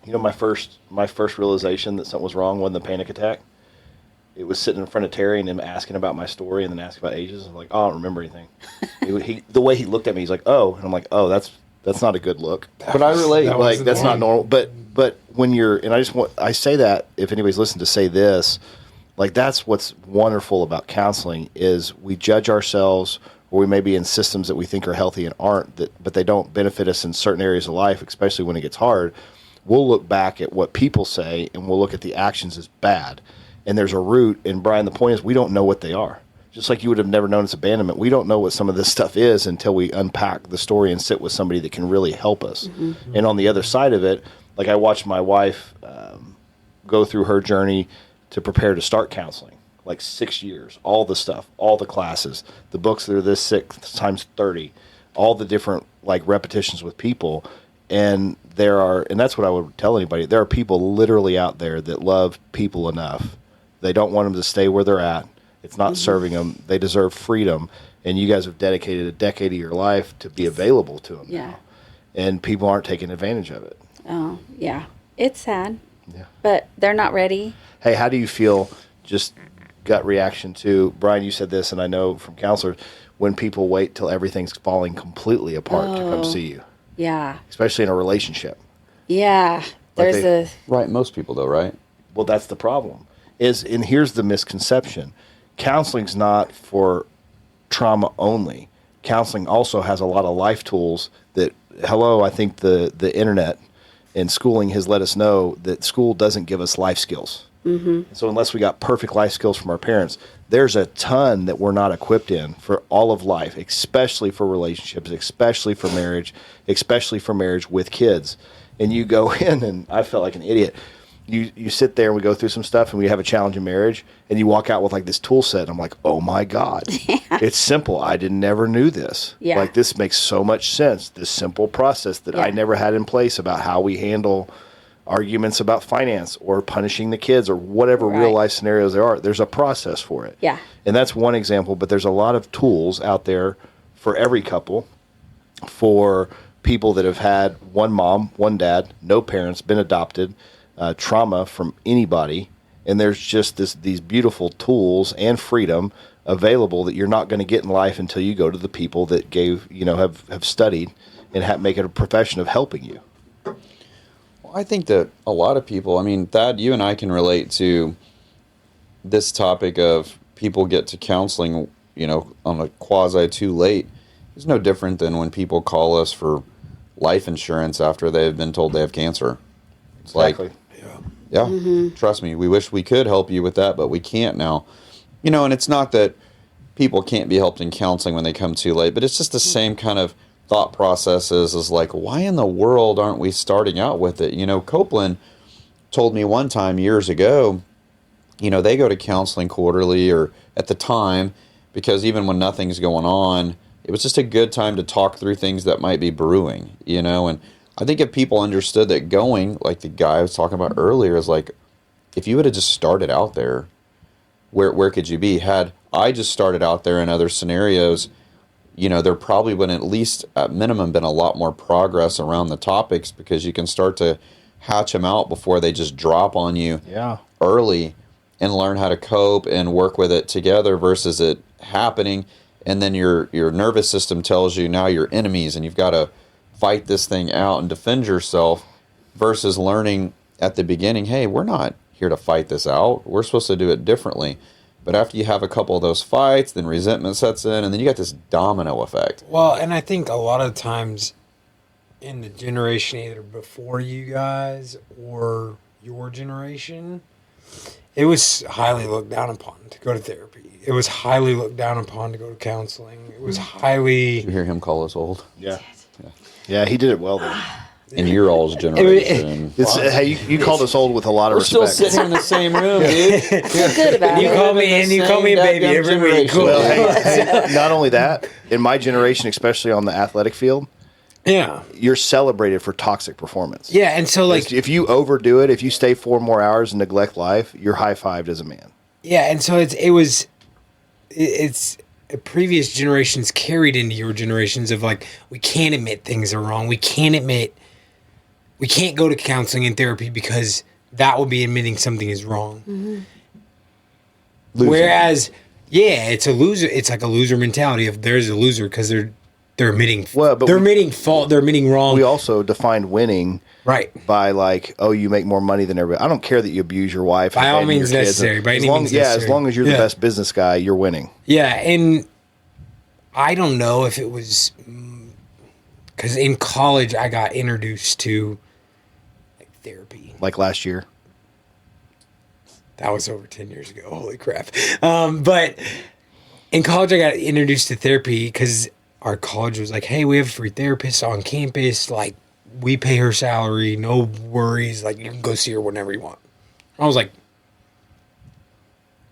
You know, my first realization that something was wrong wasn't the panic attack. It was sitting in front of Terry and him asking about my story and then asking about ages. I'm like, oh, I don't remember anything. The way he looked at me, he's like, oh. And I'm like, oh, that's not a good look. But I relate. Like, that's not normal. But when you're, and I say that, if anybody's listened, to say this, like, that's what's wonderful about counseling, is we judge ourselves, or we may be in systems that we think are healthy and aren't, but they don't benefit us in certain areas of life, especially when it gets hard. We'll look back at what people say, and we'll look at the actions as bad. And there's a root, and Bryan, the point is, we don't know what they are. Just like you would have never known it's abandonment, we don't know what some of this stuff is until we unpack the story and sit with somebody that can really help us. And on the other side of it, like, I watched my wife go through her journey to prepare to start counseling, like 6 years, all the stuff, all the classes, the books that are this 6 times 30, all the different, like, repetitions with people. And and that's what I would tell anybody, there are people literally out there that love people enough. They don't want them to stay where they're at. It's not serving them. They deserve freedom. And you guys have dedicated a decade of your life to be available to them now. And people aren't taking advantage of it. Oh, yeah. It's sad. Yeah. But they're not ready. Hey, how do you feel, just gut reaction to, Bryan, you said this, and I know from counselors, when people wait till everything's falling completely apart to come see you? Yeah. Especially in a relationship. Yeah. There's Right, most people though, right? Well, that's the problem. And here's the misconception. Counseling's not for trauma only. Counseling also has a lot of life tools that, I think the internet and schooling has let us know that school doesn't give us life skills. So unless we got perfect life skills from our parents, there's a ton that we're not equipped in for all of life, especially for relationships, especially for marriage with kids. And you go in, and I felt like an idiot. You sit there and we go through some stuff and we have a challenge in marriage, and you walk out with like this tool set, and I'm like, oh my God, it's simple. I never knew this. Yeah. Like, this makes so much sense. This simple process that I never had in place about how we handle arguments about finance or punishing the kids or whatever real life scenarios there are. There's a process for it. Yeah. And that's one example, but there's a lot of tools out there for every couple, for people that have had one mom, one dad, no parents, been adopted, trauma from anybody, and there's just these beautiful tools and freedom available that you're not going to get in life until you go to the people that have studied and make it a profession of helping you. Well, I think that a lot of people, I mean, Thad, you and I can relate to this topic of people get to counseling, on a quasi too late. It's no different than when people call us for life insurance after they've been told they have cancer. It's Exactly. Trust me, we wish we could help you with that, but we can't now. And it's not that people can't be helped in counseling when they come too late, but it's just the same kind of thought processes as like, why in the world aren't we starting out with it? Copeland told me one time years ago, they go to counseling quarterly or at the time, because even when nothing's going on, it was just a good time to talk through things that might be brewing, and I think if people understood that going, like the guy I was talking about earlier, is like, if you would have just started out there, where could you be? Had I just started out there in other scenarios, there probably would have at least at minimum been a lot more progress around the topics, because you can start to hatch them out before they just drop on you early and learn how to cope and work with it together versus it happening. And then your nervous system tells you now you're enemies and you've got to fight this thing out and defend yourself, versus learning at the beginning, hey, we're not here to fight this out. We're supposed to do it differently. But after you have a couple of those fights, then resentment sets in, and then you got this domino effect. Well, and I think a lot of times in the generation either before you guys or your generation, it was highly looked down upon to go to therapy. It was highly looked down upon to go to counseling. It was highly... Did you hear him call us old? Yeah, he did it well though. In your all's generation. Hey, you called us old with a lot of respect. We're still sitting in the same room, dude. Feel good about You it. call me a baby every week. Cool. Well, hey, not only that, in my generation, especially on the athletic field, you're celebrated for toxic performance. Yeah, and so like... If you overdo it, if you stay 4 more hours and neglect life, you're high-fived as a man. Yeah, and so it's previous generations carried into your generations of like, we can't admit things are wrong. We can't go to counseling and therapy because that would be admitting something is wrong. Mm-hmm. Whereas, it's a loser. It's like a loser mentality. If there's a loser because they're admitting admitting fault. They're admitting wrong. We also defined winning by like, oh, you make more money than everybody. I don't care that you abuse your wife. By all means necessary. By any means necessary. As long as you're the best business guy, you're winning. Yeah, and I don't know if it was because in college I got introduced to like therapy. Like last year. That was over 10 years ago. Holy crap. But in college I got introduced to therapy because our college was like, hey, we have a free therapist on campus. Like, we pay her salary. No worries. Like, you can go see her whenever you want. I was like,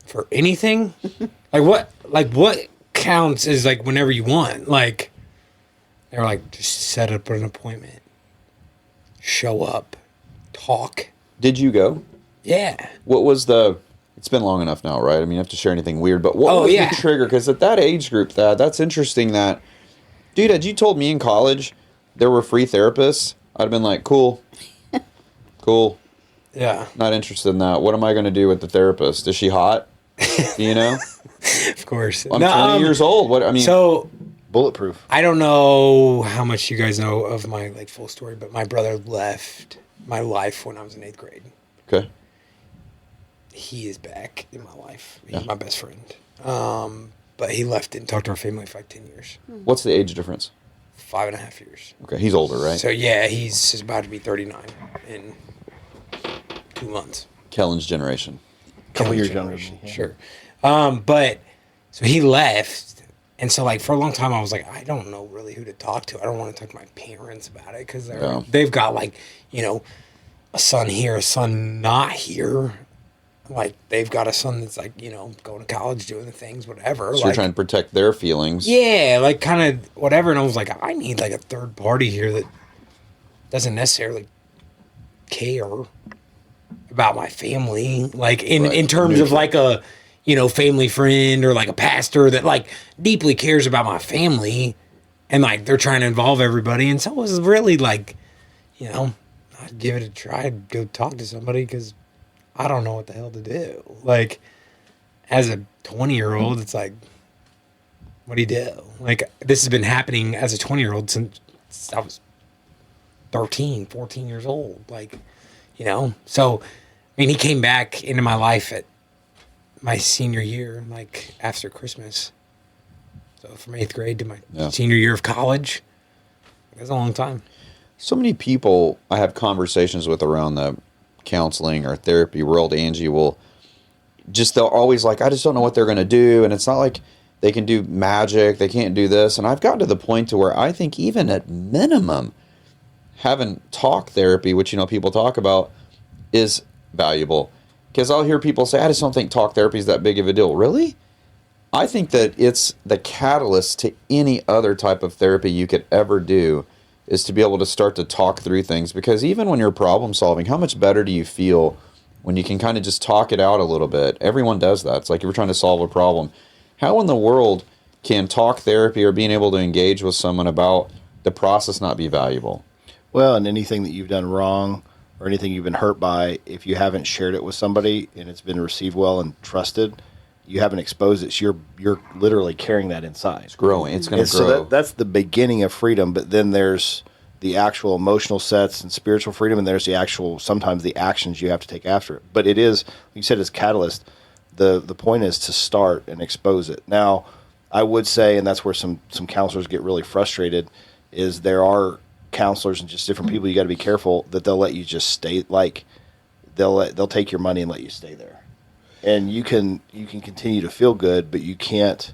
for anything? what counts is like whenever you want. Like, they were like, just set up an appointment. Show up. Talk. Did you go? Yeah. What was it's been long enough now, right? I mean, you have to share anything weird, but what was the trigger? Because at that age group, that's interesting that, dude, had you told me in college there were free therapists, I'd have been like, cool. Yeah. Not interested in that. What am I going to do with the therapist? Is she hot? Of course. I'm 20 years old. So bulletproof. I don't know how much you guys know of my like full story, but my brother left my life when I was in 8th grade. Okay. He is back in my life. He's my best friend. But he left and talked to our family for like 10 years. What's the age difference? 5.5 years. Okay, he's older, right? So yeah, he's about to be 39 in 2 months. Kellen's generation. Couple years younger. Sure. But so he left, and so like for a long time I was like, I don't know really who to talk to. I don't want to talk to my parents about it because they've got like a son here, a son not here. Like, they've got a son that's, like, going to college, doing the things, whatever. So you're trying to protect their feelings. Yeah, like, kind of whatever. And I was like, I need, like, a third party here that doesn't necessarily care about my family. Like, in terms of, like, a, family friend or, like, a pastor that, like, deeply cares about my family and like they're trying to involve everybody, and so it was really like, I'd give it a try. I'd go talk to somebody because I don't know what the hell to do. Like, as a 20-year-old, it's like, what do you do? Like, this has been happening as a 20-year-old since I was 13, 14 years old. Like, so, I mean, he came back into my life at my senior year, like after Christmas. So from 8th grade to my senior year of college, that's a long time. So many people I have conversations with around the counseling or therapy world, Angie, they'll always like, I just don't know what they're going to do. And it's not like they can do magic. They can't do this. And I've gotten to the point to where I think even at minimum, having talk therapy, which, people talk about, is valuable. Because I'll hear people say, I just don't think talk therapy is that big of a deal. Really? I think that it's the catalyst to any other type of therapy you could ever do, is to be able to start to talk through things. Because even when you're problem solving, how much better do you feel when you can kind of just talk it out a little bit? Everyone does that. It's like if you're trying to solve a problem. How in the world can talk therapy or being able to engage with someone about the process not be valuable? Well, and anything that you've done wrong or anything you've been hurt by, if you haven't shared it with somebody and it's been received well and trusted, you haven't exposed it. So you're literally carrying that inside. It's growing. It's going to grow. So that's the beginning of freedom. But then there's the actual emotional sets and spiritual freedom, and there's the actual, sometimes the actions you have to take after it. But it is, like you said, it's catalyst. The point is to start and expose it. Now, I would say, and that's where some counselors get really frustrated, is there are counselors and just different people, you got to be careful that they'll let you just stay, like they'll take your money and let you stay there. And you can continue to feel good, but you can't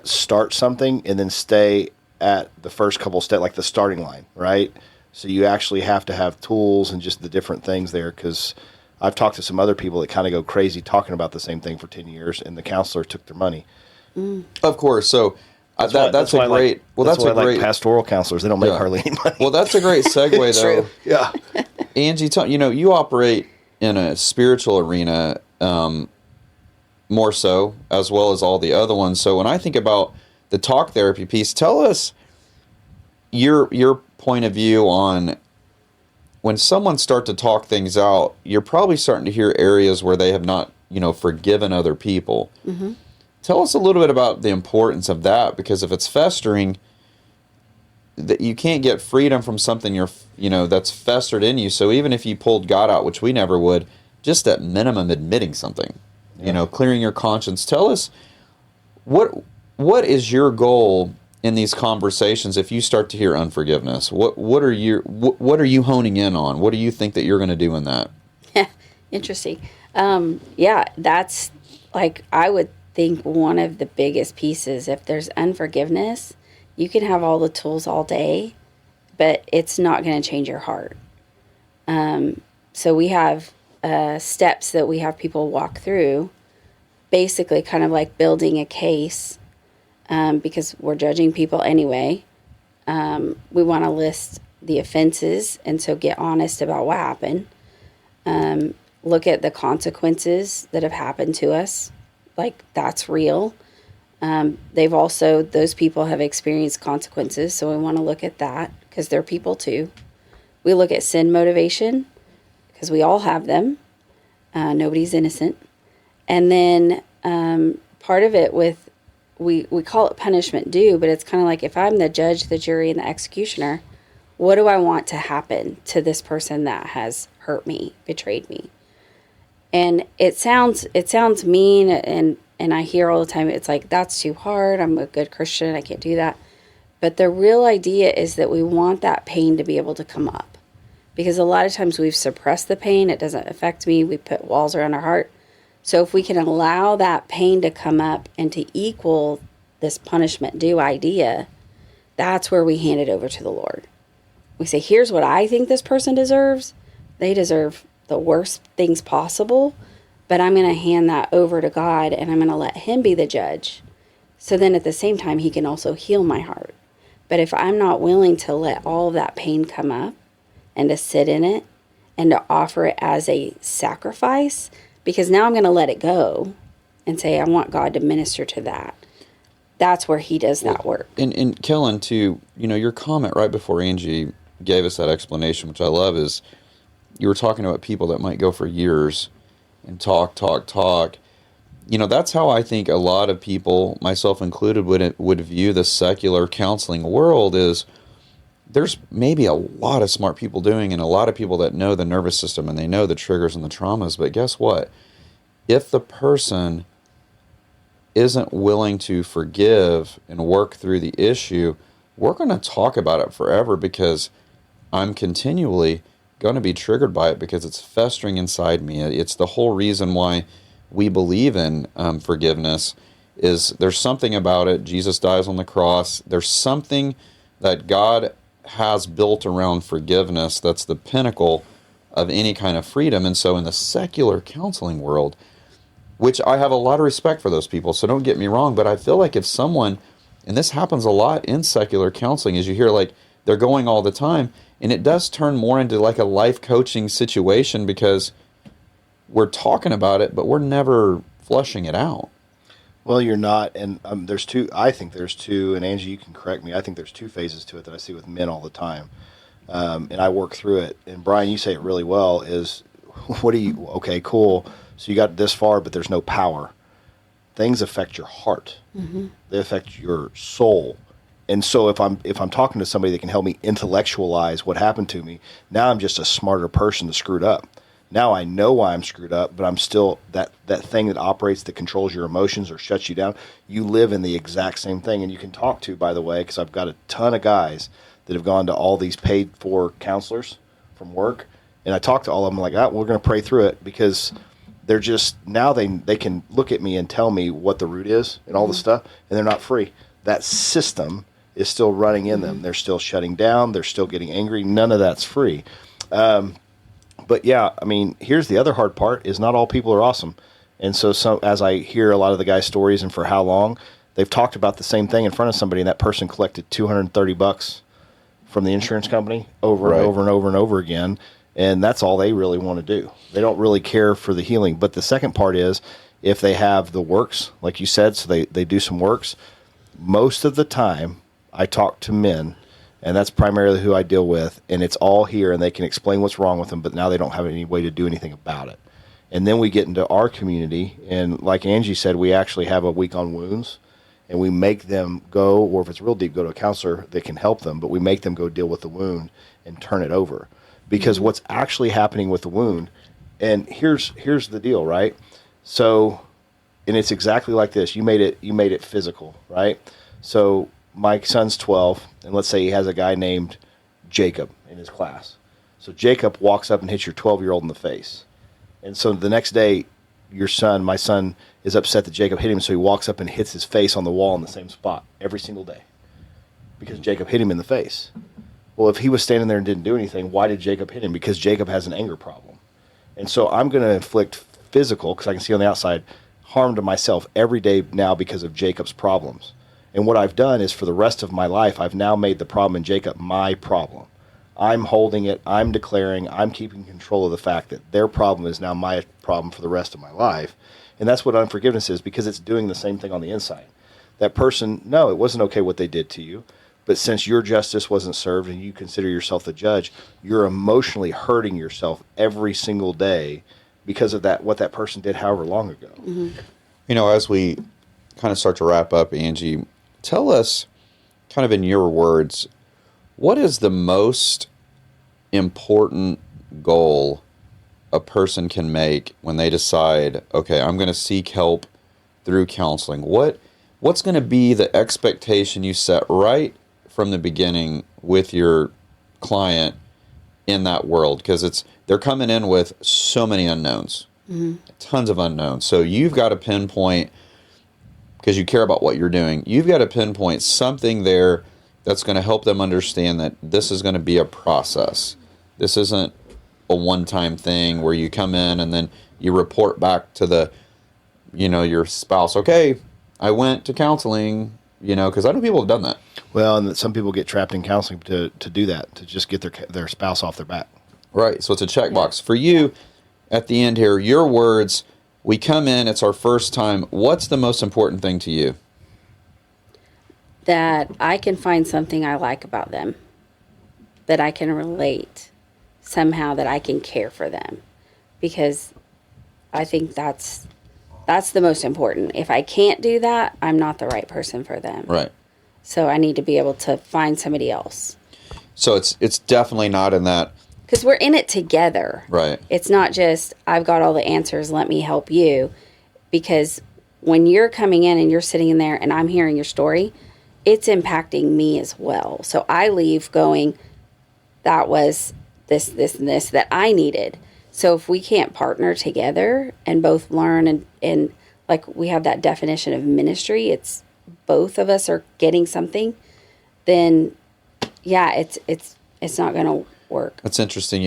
start something and then stay at the first couple steps, like the starting line, right? So you actually have to have tools and just the different things there, because I've talked to some other people that kind of go crazy talking about the same thing for 10 years, and the counselor took their money. Of course. So that's a great. That's a great pastoral counselors. They don't make hardly any money. Well, that's a great segue, though. True. Yeah. Angie, you operate in a spiritual arena more so, as well as all the other ones. So when I think about the talk therapy piece, tell us your point of view on when someone starts to talk things out. You're probably starting to hear areas where they have not, forgiven other people. Mm-hmm. Tell us a little bit about the importance of that, because if it's festering, that you can't get freedom from something that's festered in you. So even if you pulled God out, which we never would, just at minimum admitting something, clearing your conscience. Tell us what is your goal in these conversations if you start to hear unforgiveness? What are you honing in on? What do you think that you're going to do in that? Interesting. That's like, I would think one of the biggest pieces. If there's unforgiveness, you can have all the tools all day, but it's not going to change your heart. So we have steps that we have people walk through, basically kind of like building a case, because we're judging people anyway. We want to list the offenses, and so get honest about what happened. Look at the consequences that have happened to us. Like, that's real. Those people have experienced consequences, so we want to look at that, because they're people too. We look at sin motivation, because we all have them. Nobody's innocent. And then part of it with, we call it punishment due, but it's kind of like, if I'm the judge, the jury, and the executioner, what do I want to happen to this person that has hurt me, betrayed me? And it sounds mean, and I hear all the time, it's like, that's too hard. I'm a good Christian. I can't do that. But the real idea is that we want that pain to be able to come up. Because a lot of times we've suppressed the pain. It doesn't affect me. We put walls around our heart. So if we can allow that pain to come up and to equal this punishment due idea, that's where we hand it over to the Lord. We say, here's what I think this person deserves. They deserve the worst things possible, but I'm going to hand that over to God, and I'm going to let Him be the judge. So then at the same time, He can also heal my heart. But if I'm not willing to let all of that pain come up and to sit in it and to offer it as a sacrifice, because now I'm going to let it go and say, I want God to minister to that. that's where he does that work. And Kellen, too, your comment right before Angie gave us that explanation, which I love, is you were talking about people that might go for years and talk. That's how I think a lot of people, myself included, would view the secular counseling world. Is there's maybe a lot of smart people doing, and a lot of people that know the nervous system and they know the triggers and the traumas. But guess what? If the person isn't willing to forgive and work through the issue, we're going to talk about it forever, because I'm continually going to be triggered by it because it's festering inside me. It's the whole reason why we believe in forgiveness. Is there's something about it. Jesus dies on the cross. There's something that God has built around forgiveness that's the pinnacle of any kind of freedom. And so in the secular counseling world, which I have a lot of respect for those people, so don't get me wrong, but I feel like if someone, and this happens a lot in secular counseling, is you hear like they're going all the time, and it does turn more into like a life coaching situation, because we're talking about it, but we're never flushing it out. Well, you're not, and I think there's two, and Angie, you can correct me, I think there's two phases to it that I see with men all the time, and I work through it. And Bryan, you say it really well, is okay, cool, so you got this far, but there's no power. Things affect your heart. Mm-hmm. They affect your soul. And so if I'm talking to somebody that can help me intellectualize what happened to me, now I'm just a smarter person that screwed up. Now I know why I'm screwed up, but I'm still that thing that operates, that controls your emotions or shuts you down. You live in the exact same thing. And you can talk to, by the way, because I've got a ton of guys that have gone to all these paid for counselors from work. And I talk to all of them like, we're going to pray through it, because they're just, now they can look at me and tell me what the root is and all the stuff, and they're not free. That system is still running in them. They're still shutting down. They're still getting angry. None of that's free. But yeah, I mean, here's the other hard part, is not all people are awesome. And so as I hear a lot of the guys' stories, and for how long, they've talked about the same thing in front of somebody, and that person collected $230 from the insurance company over and over and over and over again. And that's all they really want to do. They don't really care for the healing. But the second part is, if they have the works, like you said, so they do some works, most of the time I talk to men, and that's primarily who I deal with, and it's all here, and they can explain what's wrong with them, but now they don't have any way to do anything about it. And then we get into our community, and like Angie said, we actually have a week on wounds, and we make them go, or if it's real deep, go to a counselor that can help them, but we make them go deal with the wound and turn it over. Because what's actually happening with the wound, and here's the deal, right? So, and it's exactly like this. You made it physical, right? So my son's 12, and let's say he has a guy named Jacob in his class. So Jacob walks up and hits your 12-year-old in the face. And so the next day, my son is upset that Jacob hit him, so he walks up and hits his face on the wall in the same spot every single day, because Jacob hit him in the face. Well, if he was standing there and didn't do anything, why did Jacob hit him? Because Jacob has an anger problem. And so I'm going to inflict physical, because I can see on the outside, harm to myself every day now because of Jacob's problems. And what I've done is, for the rest of my life, I've now made the problem in Jacob my problem. I'm holding it, I'm declaring, I'm keeping control of the fact that their problem is now my problem for the rest of my life. And that's what unforgiveness is, because it's doing the same thing on the inside. That person, no, it wasn't okay what they did to you. But since your justice wasn't served and you consider yourself the judge, you're emotionally hurting yourself every single day because of what that person did however long ago. Mm-hmm. As we kind of start to wrap up, Angie, tell us, kind of in your words, what is the most important goal a person can make when they decide, okay, I'm going to seek help through counseling? What's going to be the expectation you set right from the beginning with your client in that world? Because they're coming in with so many unknowns, tons of unknowns. So you've got to pinpoint, because you care about what you're doing, you've got to pinpoint something there that's going to help them understand that this is going to be a process. This isn't a one-time thing where you come in and then you report back to your spouse, okay, I went to counseling, because I know people have done that. Well, and some people get trapped in counseling to do that, to just get their spouse off their back. Right. So it's a checkbox. For you, at the end here, your words, we come in, it's our first time. What's the most important thing to you? that I can find something I like about them, that I can relate somehow, that I can care for them, because I think that's the most important. If I can't do that, I'm not the right person for them. Right. So I need to be able to find somebody else. So it's definitely not in that. Because we're in it together. Right. It's not just, I've got all the answers, let me help you. Because when you're coming in and you're sitting in there and I'm hearing your story, it's impacting me as well. So I leave going, that was this, and this that I needed. So if we can't partner together and both learn and like we have that definition of ministry, it's both of us are getting something, then yeah, it's not going to work. That's interesting.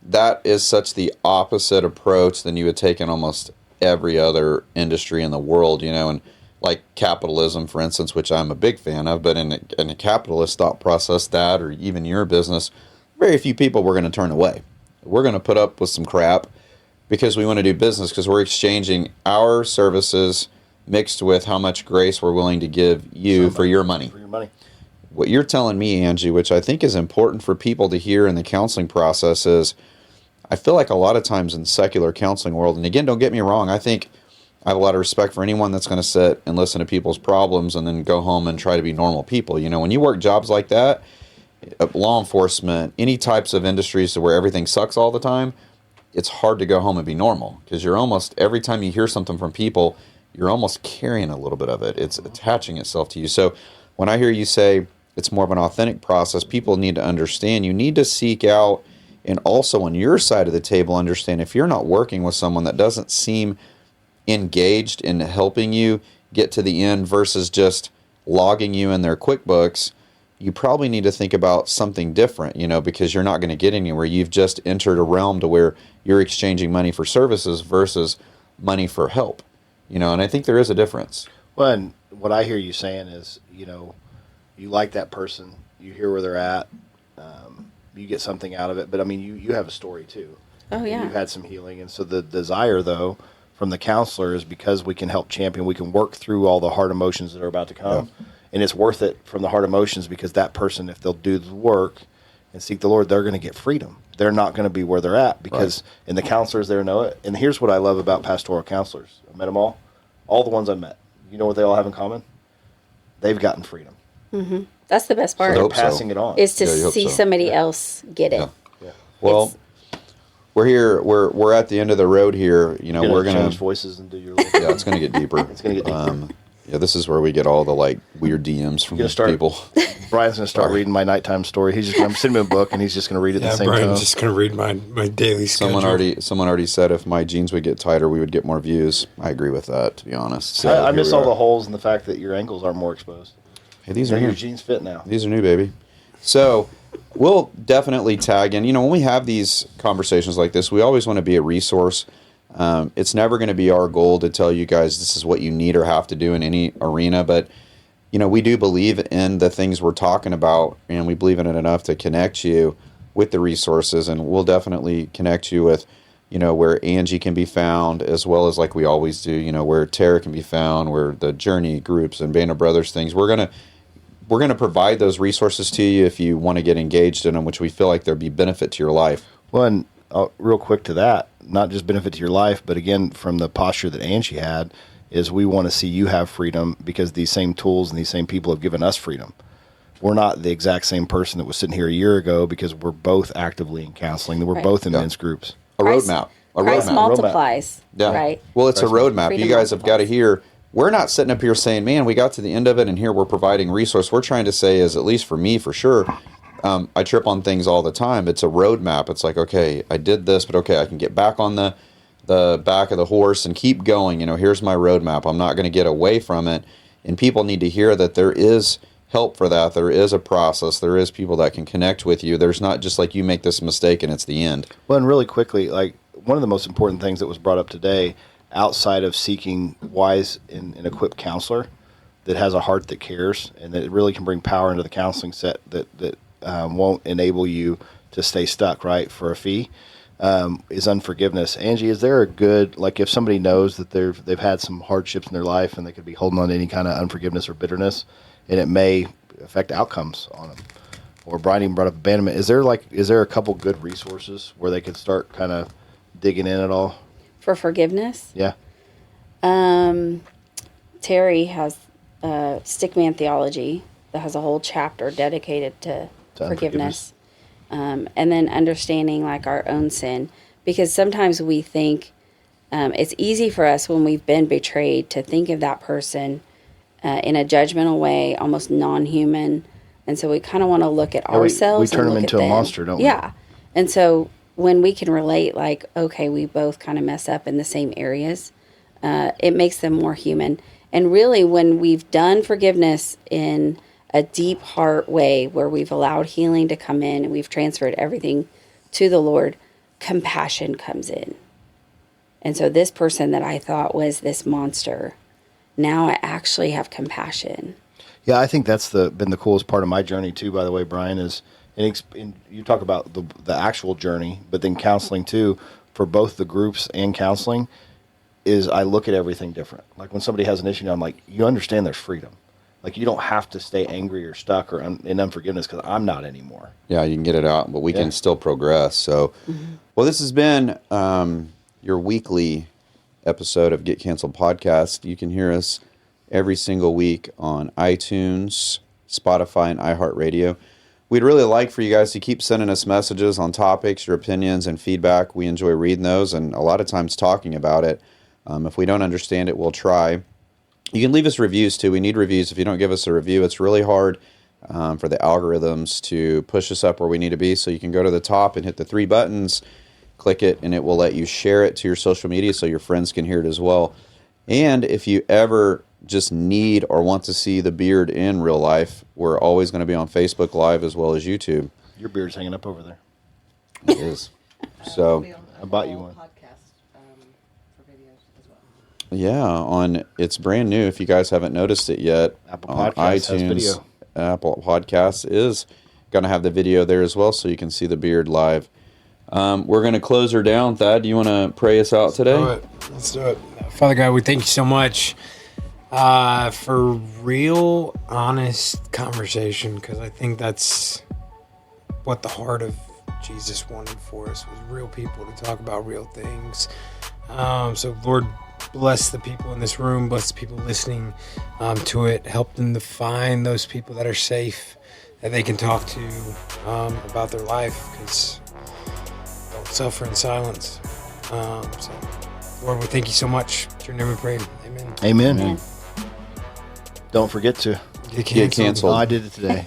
That is such the opposite approach than you would take in almost every other industry in the world, and like capitalism, for instance, which I'm a big fan of, but in a capitalist thought process, that or even your business, very few people we're going to turn away. We're going to put up with some crap because we want to do business, because we're exchanging our services mixed with how much grace we're willing to give you for your money. For your money. What you're telling me, Angie, which I think is important for people to hear in the counseling process, is I feel like a lot of times in the secular counseling world, and again, don't get me wrong, I think I have a lot of respect for anyone that's going to sit and listen to people's problems and then go home and try to be normal people. When you work jobs like that, law enforcement, any types of industries where everything sucks all the time, it's hard to go home and be normal, because you're almost, every time you hear something from people, you're almost carrying a little bit of it. It's attaching itself to you. So when I hear you say it's more of an authentic process, people need to understand you need to seek out, and also on your side of the table, understand if you're not working with someone that doesn't seem engaged in helping you get to the end versus just logging you in their QuickBooks, you probably need to think about something different, because you're not going to get anywhere. You've just entered a realm to where you're exchanging money for services versus money for help, and I think there is a difference. Well, and what I hear you saying is, you like that person, you hear where they're at, you get something out of it. But I mean, you have a story too. Oh yeah. You've had some healing, and so the desire though from the counselor is because we can help champion, we can work through all the hard emotions that are about to come, and it's worth it from the hard emotions, because that person, if they'll do the work and seek the Lord, they're going to get freedom. They're not going to be where they're at, because and the counselors there know it. And here's what I love about pastoral counselors. I met them all the ones I met. You know what they all have in common? They've gotten freedom. Mm-hmm. That's the best part. So they're passing it on. Is to see somebody else get it. Yeah. Well, we're here. We're at the end of the road here. We're gonna change voices and do your. Yeah, it's gonna get deeper. It's gonna get deeper. Yeah, this is where we get all the weird DMs from people. Brian's gonna start reading my nighttime story. I'm sending him a book, and he's just gonna read it. Yeah, the same Brian's time. just gonna read my daily schedule. Someone already said if my jeans would get tighter, we would get more views. I agree with that, to be honest. So I miss all the holes and the fact that your ankles are more exposed. Hey, these are your new. jeans fit now. These are new, baby. So we'll definitely tag in. When we have these conversations like this, we always want to be a resource. It's never going to be our goal to tell you guys this is what you need or have to do in any arena, but we do believe in the things we're talking about, and we believe in it enough to connect you with the resources, and we'll definitely connect you with where Angie can be found, as well as like we always do, where Tara can be found, where the Journey groups and Band of Brothers things. We're going to provide those resources to you if you want to get engaged in them, which we feel like there'd be benefit to your life. Well, and real quick to that, not just benefit to your life, but again, from the posture that Angie had, is we want to see you have freedom, because these same tools and these same people have given us freedom. We're not the exact same person that was sitting here a year ago, because we're both actively in counseling. We're both in men's groups. Christ roadmap. multiplies, yeah. right? Well, it's a roadmap. Freedom You guys have got to multiplies. hear. We're not sitting up here saying, man, we got to the end of it and here we're providing resource. We're trying to say is, at least for me, for sure, I trip on things all the time. It's a roadmap. It's like, okay, I did this, but okay, I can get back on the back of the horse and keep going. Here's my roadmap. I'm not going to get away from it. And people need to hear that there is help for that. There is a process. There is people that can connect with you. There's not just like you make this mistake and it's the end. Well, and really quickly, like one of the most important things that was brought up today, outside of seeking wise and equipped counselor that has a heart that cares and that really can bring power into the counseling set that won't enable you to stay stuck, right, for a fee, is unforgiveness. Angie, is there a good, like if somebody knows that they've had some hardships in their life and they could be holding on to any kind of unforgiveness or bitterness, and it may affect outcomes on them. Or Bryan even brought up abandonment. Is there a couple good resources where they could start kind of digging in at all? For forgiveness? Yeah. Terry has Stickman Theology that has a whole chapter dedicated to forgiveness. And then understanding like our own sin. Because sometimes we think it's easy for us when we've been betrayed to think of that person in a judgmental way, almost non-human. And so we kind of want to look at ourselves. We turn and them look into at a them. monster, don't we? Yeah. And so when we can relate, like, okay, we both kind of mess up in the same areas, it makes them more human. And really, when we've done forgiveness in a deep heart way, where we've allowed healing to come in and we've transferred everything to the Lord, compassion comes in. And so this person that I thought was this monster, now I actually have compassion. Yeah, I think that's been the coolest part of my journey too. By the way, Bryan, is and you talk about the actual journey, but then counseling too for both the groups and counseling. Is I look at everything different. Like when somebody has an issue, I'm like, you understand there's freedom. Like you don't have to stay angry or stuck or in unforgiveness because I'm not anymore. Yeah, you can get it out, but we can still progress. So, well, this has been your weekly episode of Get Canceled Podcast. You can hear us every single week on iTunes, Spotify, and iHeartRadio. We'd really like for you guys to keep sending us messages on topics, your opinions, and feedback. We enjoy reading those and a lot of times talking about it. If we don't understand it, we'll try. You can leave us reviews, too. We need reviews. If you don't give us a review, it's really hard for the algorithms to push us up where we need to be. So you can go to the top and hit the 3 buttons, click it, and it will let you share it to your social media so your friends can hear it as well. And if you ever just need or want to see the beard in real life, we're always going to be on Facebook Live as well as YouTube. Your beard's hanging up over there. It is. So I bought you one. Podcast for videos as well. yeah, it's brand new. If you guys haven't noticed it yet, Apple on Podcasts has iTunes, video. Apple Podcasts is going to have the video there as well, so you can see the beard live. We're going to close her down. Thad, do you want to pray us out today? Let's do it. Father God, we thank you so much for real, honest conversation, because I think that's what the heart of Jesus wanted for us, was real people to talk about real things. So, Lord, bless the people in this room, bless the people listening to it, help them to find those people that are safe, that they can talk to about their life, because don't suffer in silence. So, Lord, we thank you so much. In your name we pray. Amen. Amen. Don't forget to Get Get canceled. Oh, I did it today.